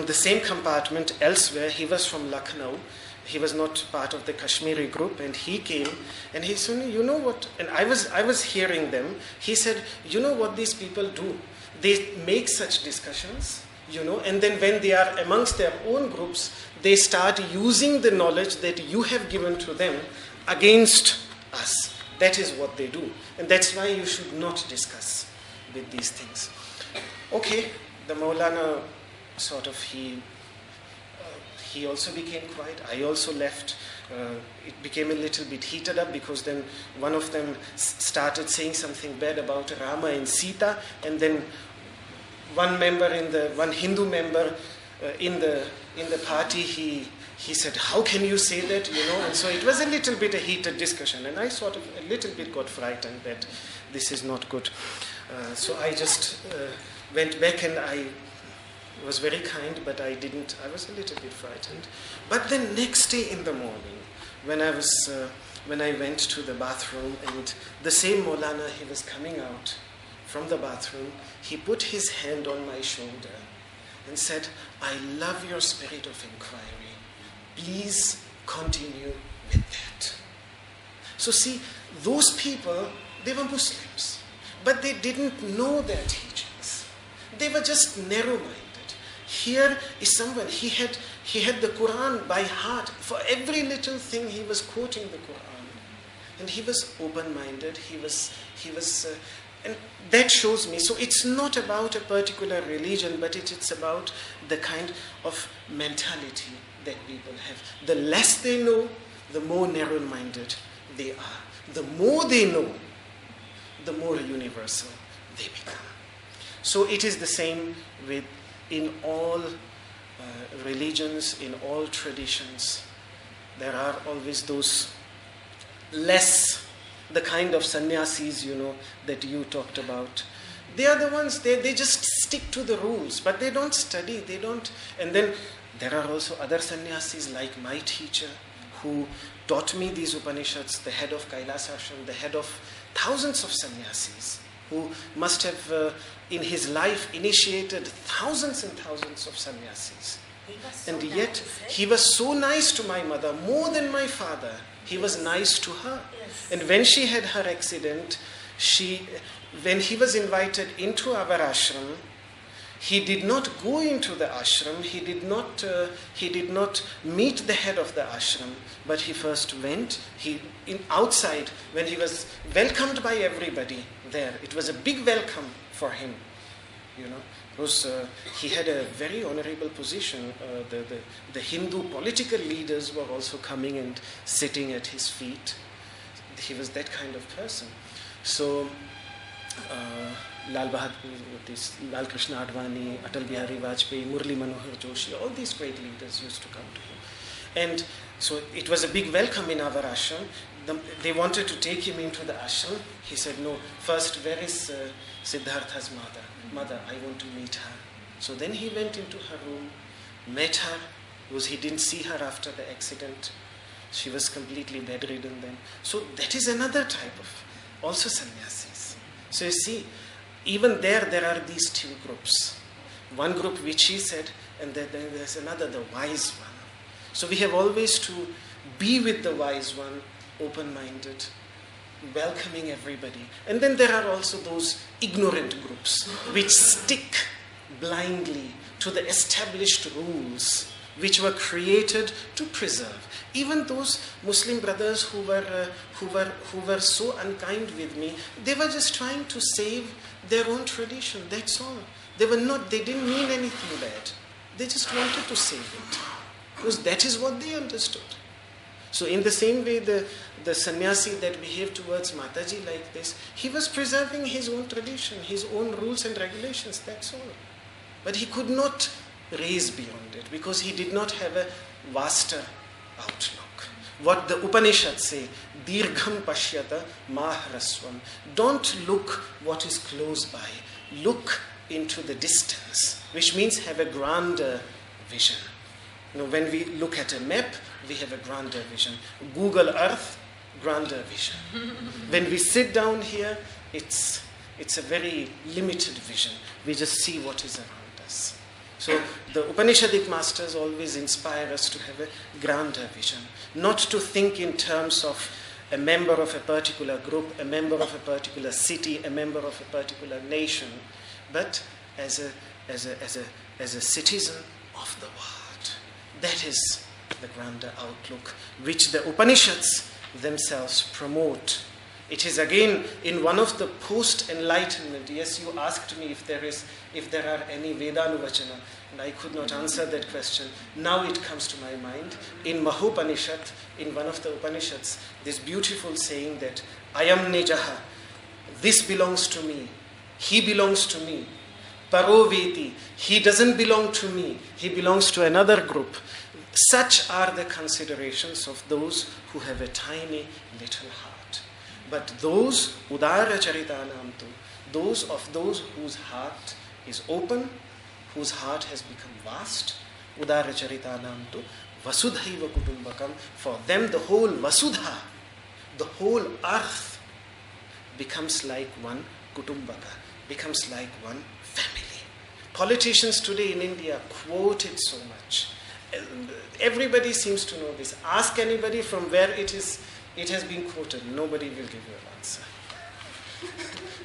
the same compartment elsewhere. He was from Lucknow. He was not part of the Kashmiri group, and he came and he said, you know what? And I was hearing them. He said, you know what these people do? They make such discussions, and then when they are amongst their own groups, they start using the knowledge that you have given to them against us. That is what they do. And that's why you should not discuss with these things. Okay, the Maulana sort of, he also became quiet. I also left. It became a little bit heated up, because then one of them started saying something bad about Rama and Sita, and then one Hindu member in the party, he said, how can you say that, and so it was a little bit a heated discussion, and I sort of a little bit got frightened that this is not good. So I just went back, and I was very kind, but I was a little bit frightened. But the next day in the morning, when I went to the bathroom, and the same Maulana, he was coming out from the bathroom, he put his hand on my shoulder and said, I love your spirit of inquiry. Please continue with that. So see, those people, they were Muslims, but they didn't know their teachings. They were just narrow-minded. Here is someone, he had the Quran by heart. For every little thing he was quoting the Quran. And he was open-minded, and that shows me. So it's not about a particular religion, but it's about the kind of mentality that people have. The less they know, the more narrow-minded they are. The more they know, the more universal they become. So it is the same in all religions, in all traditions. There are always those less, the kind of sannyasis, that you talked about. They are the ones, they just stick to the rules, but they don't study, and then there are also other sannyasis like my teacher, who taught me these Upanishads, the head of Kailasashram, the head of thousands of sannyasis, who must have in his life initiated thousands and thousands of sannyasis. And yet he was so nice to my mother, more than my father. He was nice to her. Yes. And when she had her accident, when he was invited into our ashram, he did not go into the ashram, he did not meet the head of the ashram, but he first went, outside, when he was welcomed by everybody there. It was a big welcome for him, because he had a very honorable position. The Hindu political leaders were also coming and sitting at his feet. He was that kind of person. So, Lal Krishna Advani, Atal Bihari Vajpayee, Murli Manohar Joshi, all these great leaders used to come to him. And so it was a big welcome in our ashram. They wanted to take him into the ashram. He said, no, first, where is Siddhartha's mother? Mother, I want to meet her. So then he went into her room, met her, because he didn't see her after the accident. She was completely bedridden then. So that is another type of, also sannyasis. So you see, even there are these two groups. One group which he said, and then there's another, the wise one. So we have always to be with the wise one, open-minded, welcoming everybody. And then there are also those ignorant groups which stick blindly to the established rules which were created to preserve. Even those Muslim brothers who were so unkind with me, they were just trying to save their own tradition, that's all. They didn't mean anything bad. They just wanted to save it, because that is what they understood. So in the same way, the sannyasi that behaved towards Mataji like this, he was preserving his own tradition, his own rules and regulations, that's all. But he could not raise beyond it, because he did not have a vaster outlook. What the Upanishads say, dirgham pashyata mahrasvam. Don't look what is close by. Look into the distance, which means have a grander vision. When we look at a map, we have a grander vision. Google Earth, grander vision. When we sit down here, it's a very limited vision. We just see what is around us. So the Upanishadic masters always inspire us to have a grander vision, not to think in terms of a member of a particular group, a member of a particular city, a member of a particular nation, but as a citizen of the world. That is the grander outlook which the Upanishads themselves promote. It is again in one of the post-enlightenment. Yes, you asked me if there are any vedānuvacanam, and I could not answer that question. Now it comes to my mind. In Upaniṣad, in one of the Upanishads, this beautiful saying that Ayam nijaha, this belongs to me, he belongs to me. Paroveti, he doesn't belong to me, he belongs to another group. Such are the considerations of those who have a tiny little heart. But those udāracaritānaṁ tu, those whose heart is open, whose heart has become vast, udāracaritānaṁ tu, vasudhaiva kutumbakam, for them the whole vasudha, the whole earth becomes like one kutumbaka, becomes like one family. Politicians today in India quote it so much. Everybody seems to know this. Ask anybody from where it has been quoted. Nobody will give you an answer.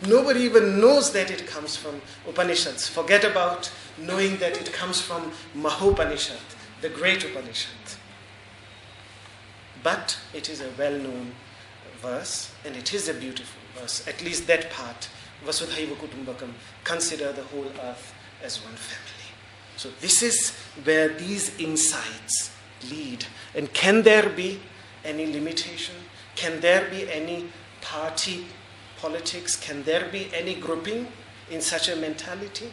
Nobody even knows that it comes from Upanishads. Forget about knowing that it comes from Upanishad, the great Upanishad. But it is a well-known verse, and it is a beautiful verse. At least that part, Vasudhaiva Kutumbakam, consider the whole earth as one family. So this is where these insights lead. And can there be any limitation? Can there be any party politics? Can there be any grouping in such a mentality?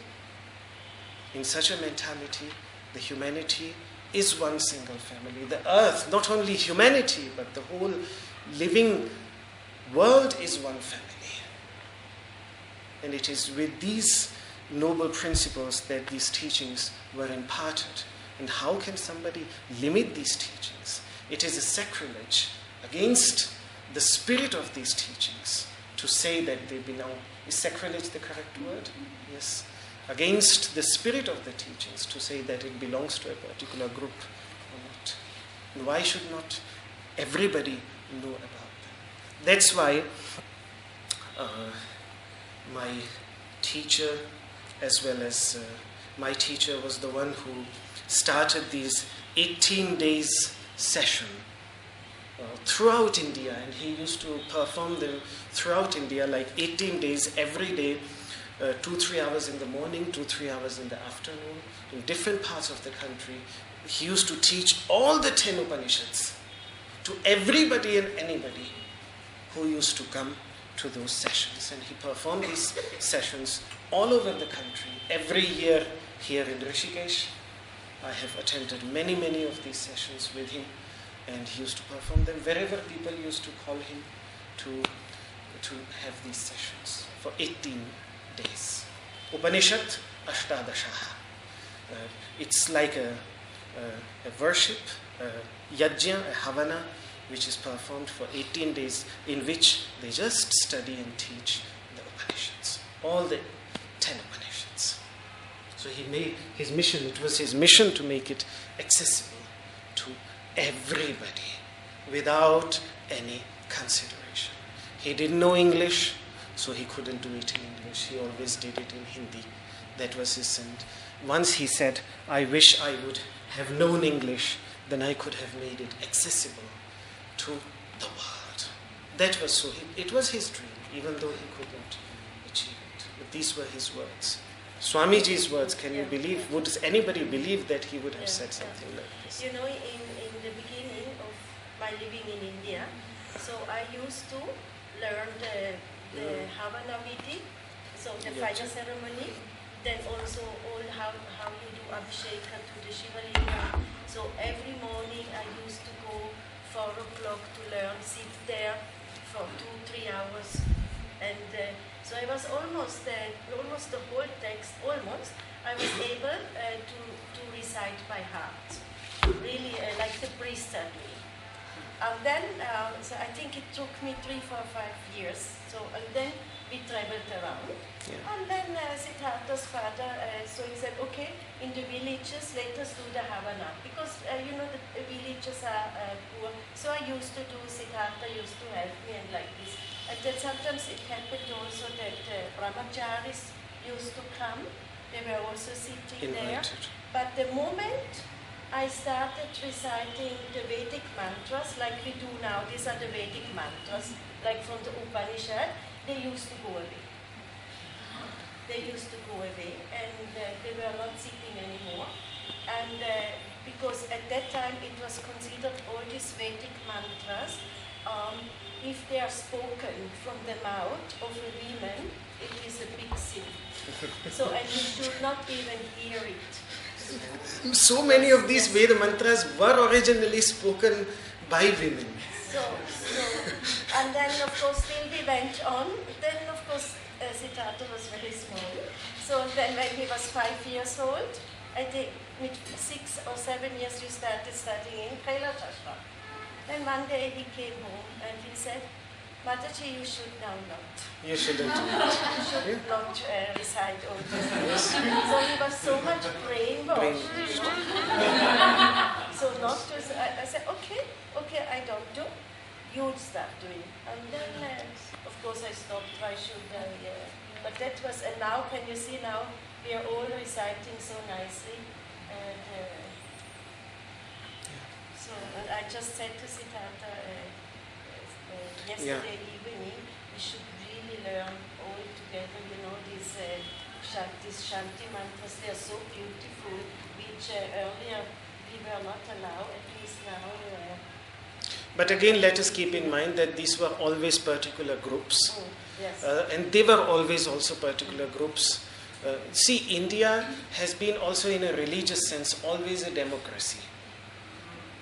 In such a mentality, the humanity is one single family. The earth, not only humanity, but the whole living world is one family. And it is with these noble principles that these teachings were imparted. And how can somebody limit these teachings? It is a sacrilege against the spirit of these teachings to say that they belong. Is sacrilege the correct word? Yes. Against the spirit of the teachings to say that it belongs to a particular group or not. And why should not everybody know about them? That's why my teacher, as well as my teacher was the one who started these 18 days session throughout India, and he used to perform them throughout India, like 18 days every day, 2-3 hours in the morning, 2-3 hours in the afternoon, in different parts of the country. He used to teach all the 10 Upanishads to everybody and anybody who used to come to those sessions. And he performed these sessions all over the country. Every year here in Rishikesh, I have attended many, many of these sessions with him, and he used to perform them wherever people used to call him to have these sessions for 18 days. Upanishad Ashtadashaha. It's like a worship, a yajna, a havana, which is performed for 18 days, in which they just study and teach the Upanishads, all the 10 Upanishads. So he made his mission, it was his mission to make it accessible to everybody without any consideration. He didn't know English, so he couldn't do it in English. He always did it in Hindi. That was his sin. Once he said, I wish I would have known English, then I could have made it accessible to the world. That was so. It was his dream, even though he couldn't achieve it. But these were his words. Swamiji's words, can you believe? Would anybody believe that he would have said something like this? You know, in the beginning of my living in India, so I used to learn the Havana Viti, so the fire ceremony, then also all how you do Abhisheka to the Shiva Linga. So every morning I used to go 4 o'clock to learn, sit there for 2-3 hours, and so I was almost the whole text, I was able to recite by heart, really like the priest had me. And then, so I think it took me 3, 4, 5 years. So, and then we traveled around. Yeah. And then Siddhartha's father, so he said, okay, in the villages, let us do the Havana. Because, you know, the villages are poor. So I used to do, Siddhartha used to help me and like this. And then sometimes it happened also that brahmacharis used to come. They were also sitting there. But the moment I started reciting the Vedic mantras like we do now, these are the Vedic mantras, like from the Upanishad, they used to go away. They used to go away, and they were not sitting anymore. And because at that time it was considered all these Vedic mantras, if they are spoken from the mouth of a woman, it is a big sin. So, and you should not even hear it. So many of these Veda mantras were originally spoken by women. So, and then of course till we went on, then of course Siddhartha was very small. So then when he was 5 years old, I think with 6 or 7 years we started studying in Kailasashram. Then one day he came home and he said, Mataji, you should now not. You shouldn't. You should not recite all this. Yes. So he was so much brainwashed. So not to, I said, okay, I don't do. You start doing. And then, of course, I stopped. Why should I? But that was, and now, can you see now, we are all reciting so nicely. So I just said to Siddhartha yesterday evening, we should really learn all together, you know, these Śānti mantras, they are so beautiful, which earlier we were not allowed, at least now. But again, let us keep in mind that these were always particular groups. Yes. And they were always also particular groups. See, India has been also in a religious sense always a democracy.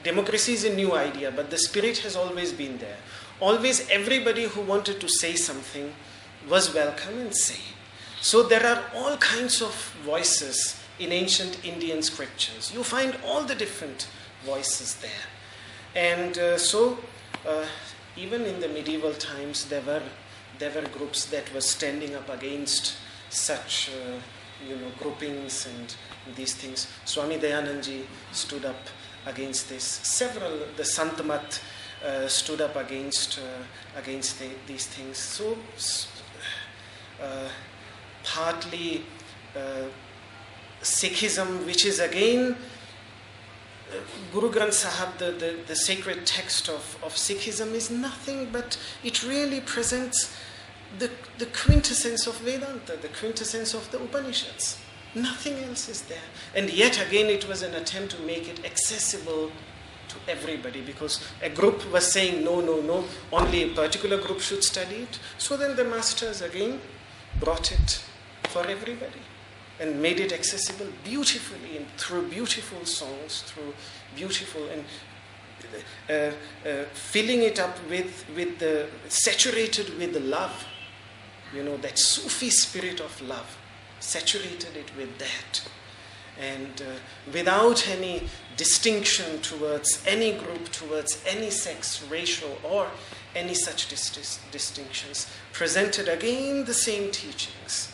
Democracy is a new idea, but the spirit has always been there. Always everybody who wanted to say something was welcome and say. So there are all kinds of voices in ancient Indian scriptures. You find all the different voices there. And even in the medieval times, there were groups that were standing up against such groupings and these things. Swami Dayanandji stood up against this. The Sant-mat stood up against these things. So partly Sikhism, which is again Guru Granth Sahib, the sacred text of Sikhism, is nothing but it really presents the quintessence of Vedanta, the quintessence of the Upanishads. Nothing else is there. And yet again it was an attempt to make it accessible to everybody, because a group was saying no, only a particular group should study it. So then the masters again brought it for everybody and made it accessible beautifully and through beautiful songs, through beautiful and filling it up with the saturated with the love, that Sufi spirit of love, saturated it with that, and without any distinction towards any group, towards any sex, racial, or any such distinctions, presented again the same teachings,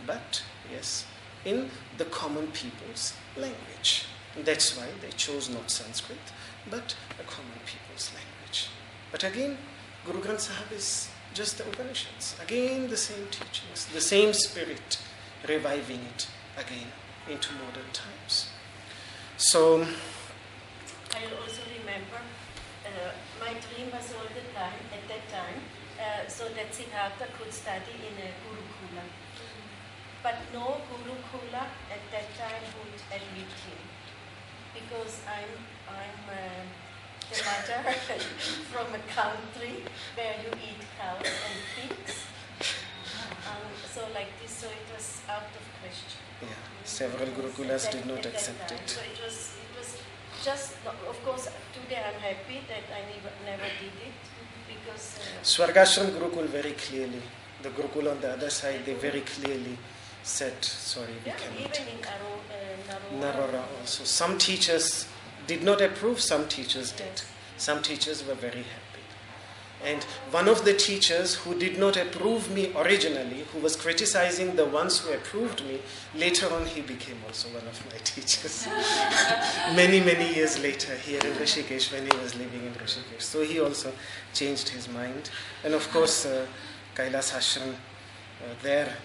but yes, in the common people's language. And that's why they chose not Sanskrit, but a common people's language. But again, Guru Granth Sahib is just the Upanishads. Again, the same teachings, the same spirit, reviving it again into modern times. So, I also remember my dream was all the time, at that time, so that Siddhartha could study in a Gurukula. But no Gurukula at that time would admit him, because I'm the mother from a country where you eat cows and pigs. So like this, so it was out of question. Yeah, several Gurukulas did not accept it. So it was just, of course, today I'm happy that I never did it, because... Swargashram Gurukul very clearly, the Gurukul on the other side, they very clearly said, sorry, we cannot. Even in Narora also. Some teachers did not approve, some teachers did. Yes. Some teachers were very happy. And one of the teachers who did not approve me originally, who was criticizing the ones who approved me, later on he became also one of my teachers. Many years later, here in Rishikesh, when he was living in Rishikesh. So he also changed his mind. And of course, Kailas Ashram, there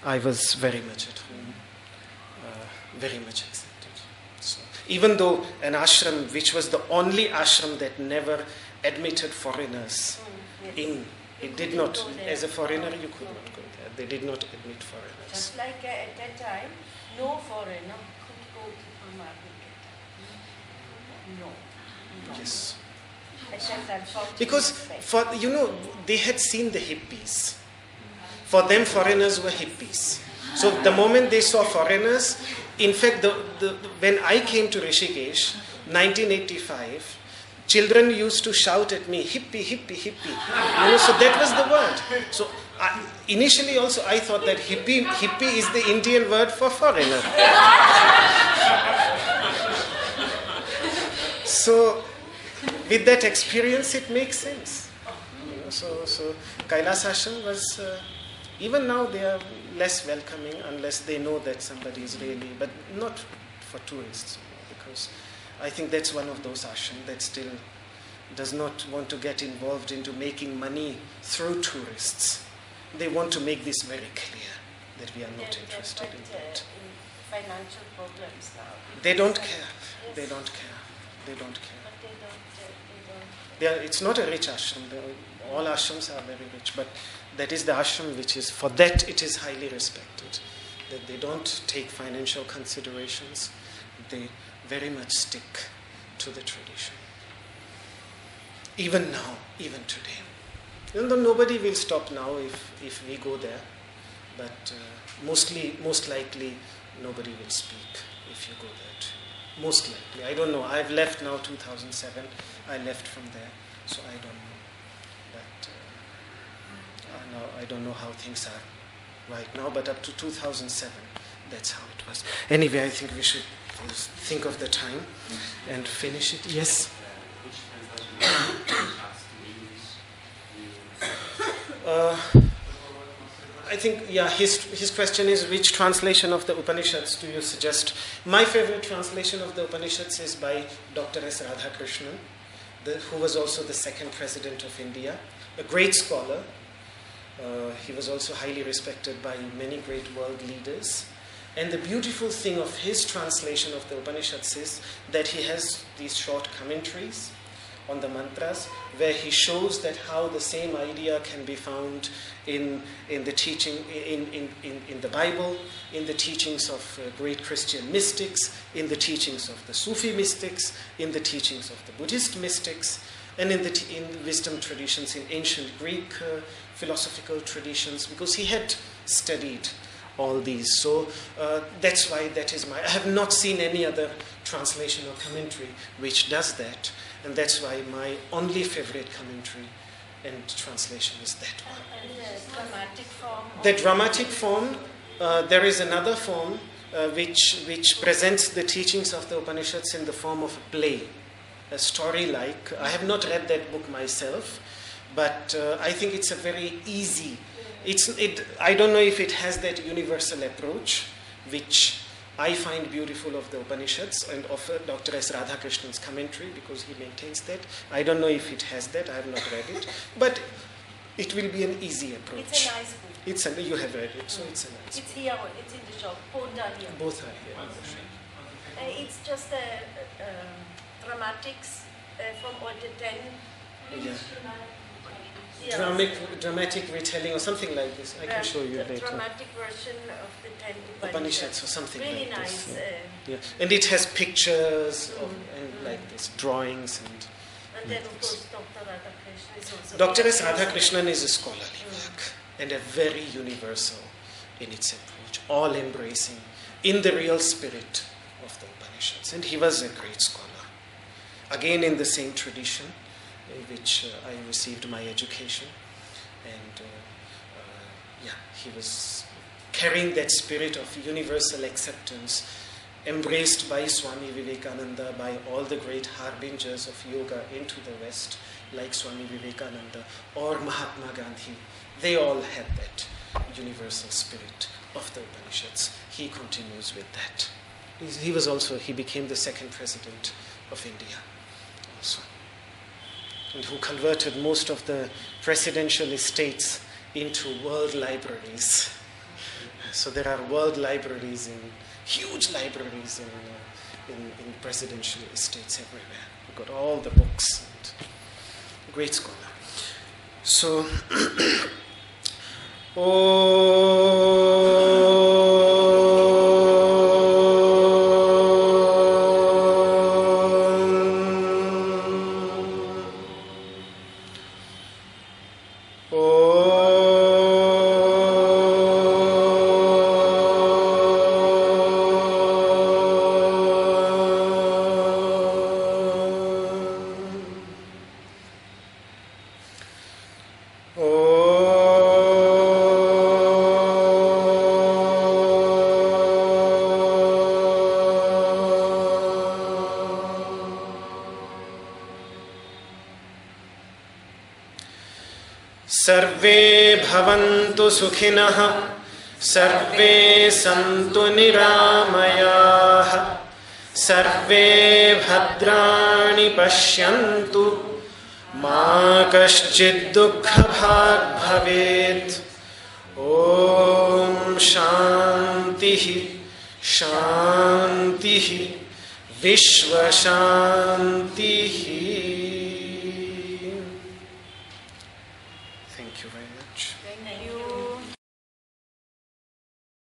I was very much at home, very much accepted. So, even though an ashram, which was the only ashram that never admitted foreigners in, it did not, as a foreigner you could not go there. They did not admit foreigners. Just like at that time, no foreigner could go to Ūrdhva-pavitro. No. Yes. Except I'm sorry. Because, they had seen the hippies. For them, foreigners were hippies. So the moment they saw foreigners, in fact, when I came to Rishikesh, 1985, children used to shout at me, hippie, hippie, hippie. So that was the word. So initially also I thought that hippie is the Indian word for foreigner. So with that experience, it makes sense. So Kailas Ashram was, even now they are less welcoming unless they know that somebody is really, but not for tourists, because I think that's one of those ashrams that still does not want to get involved into making money through tourists. They want to make this very clear that we are not interested in that. In financial problems now. They don't care. Yes. They don't care. They don't care. But they don't. It's not a rich ashram. All ashrams are very rich, but that is the ashram which is, for that it is highly respected. That they don't take financial considerations. They very much stick to the tradition. Even now, even today. Even though nobody will stop now if we go there, but most likely nobody will speak if you go there too. Most likely. I don't know. I've left now 2007. I left from there, so I don't know. But now I don't know how things are right now, but up to 2007, that's how it was. Anyway, I think we should think of the time and finish it. Yes? I think, his question is, which translation of the Upanishads do you suggest? My favorite translation of the Upanishads is by Dr. S. Radhakrishnan, who was also the second president of India, a great scholar. He was also highly respected by many great world leaders. And the beautiful thing of his translation of the Upanishads is that he has these short commentaries on the mantras, where he shows that how the same idea can be found in the teaching in the Bible, in the teachings of great Christian mystics, in the teachings of the Sufi mystics, in the teachings of the Buddhist mystics, and in wisdom traditions, in ancient Greek philosophical traditions, because he had studied all these. So that's why I have not seen any other translation or commentary which does that. And that's why my only favorite commentary and translation is that one. And the dramatic form? The dramatic form, there is another form which presents the teachings of the Upanishads in the form of a play, a story-like. I have not read that book myself, but I think it's a very easy. I don't know if it has that universal approach, which I find beautiful of the Upanishads and of Dr. S. Radhakrishnan's commentary, because he maintains that. I don't know if it has that. I have not read it, but it will be an easy approach. It's a nice book. You have read it, so it's a nice book. It's here. It's in the shop. Both are here. Both are here. It's just dramatics from all the 10. Yeah. Yeah. Dramatic retelling or something like this. I can show you later. Dramatic version of the 10 Upanishads or something really like nice, this. Yeah. And it has pictures and like this, drawings and then of course Dr. Radhakrishnan is also. Dr. S. Radhakrishnan is a scholarly work and a very universal in its approach, all embracing in the real spirit of the Upanishads. And he was a great scholar. Again in the same tradition in which I received my education, and he was carrying that spirit of universal acceptance embraced by Swami Vivekananda, by all the great harbingers of yoga into the West, like Swami Vivekananda or Mahatma Gandhi. They all had that universal spirit of the Upanishads. He continues with that. He became the second president of India also, and who converted most of the presidential estates into world libraries. So there are world libraries, huge libraries in presidential estates everywhere. We've got all the books. And great scholar. So, सर्वे भवन्तु सुखिनः, सर्वे सन्तु निरामयाः, सर्वे भद्राणि पश्यन्तु, मा कश्चित् दुःखभाग् भवेत्। ॐ शान्तिः शान्तिः विश्व शान्तिः।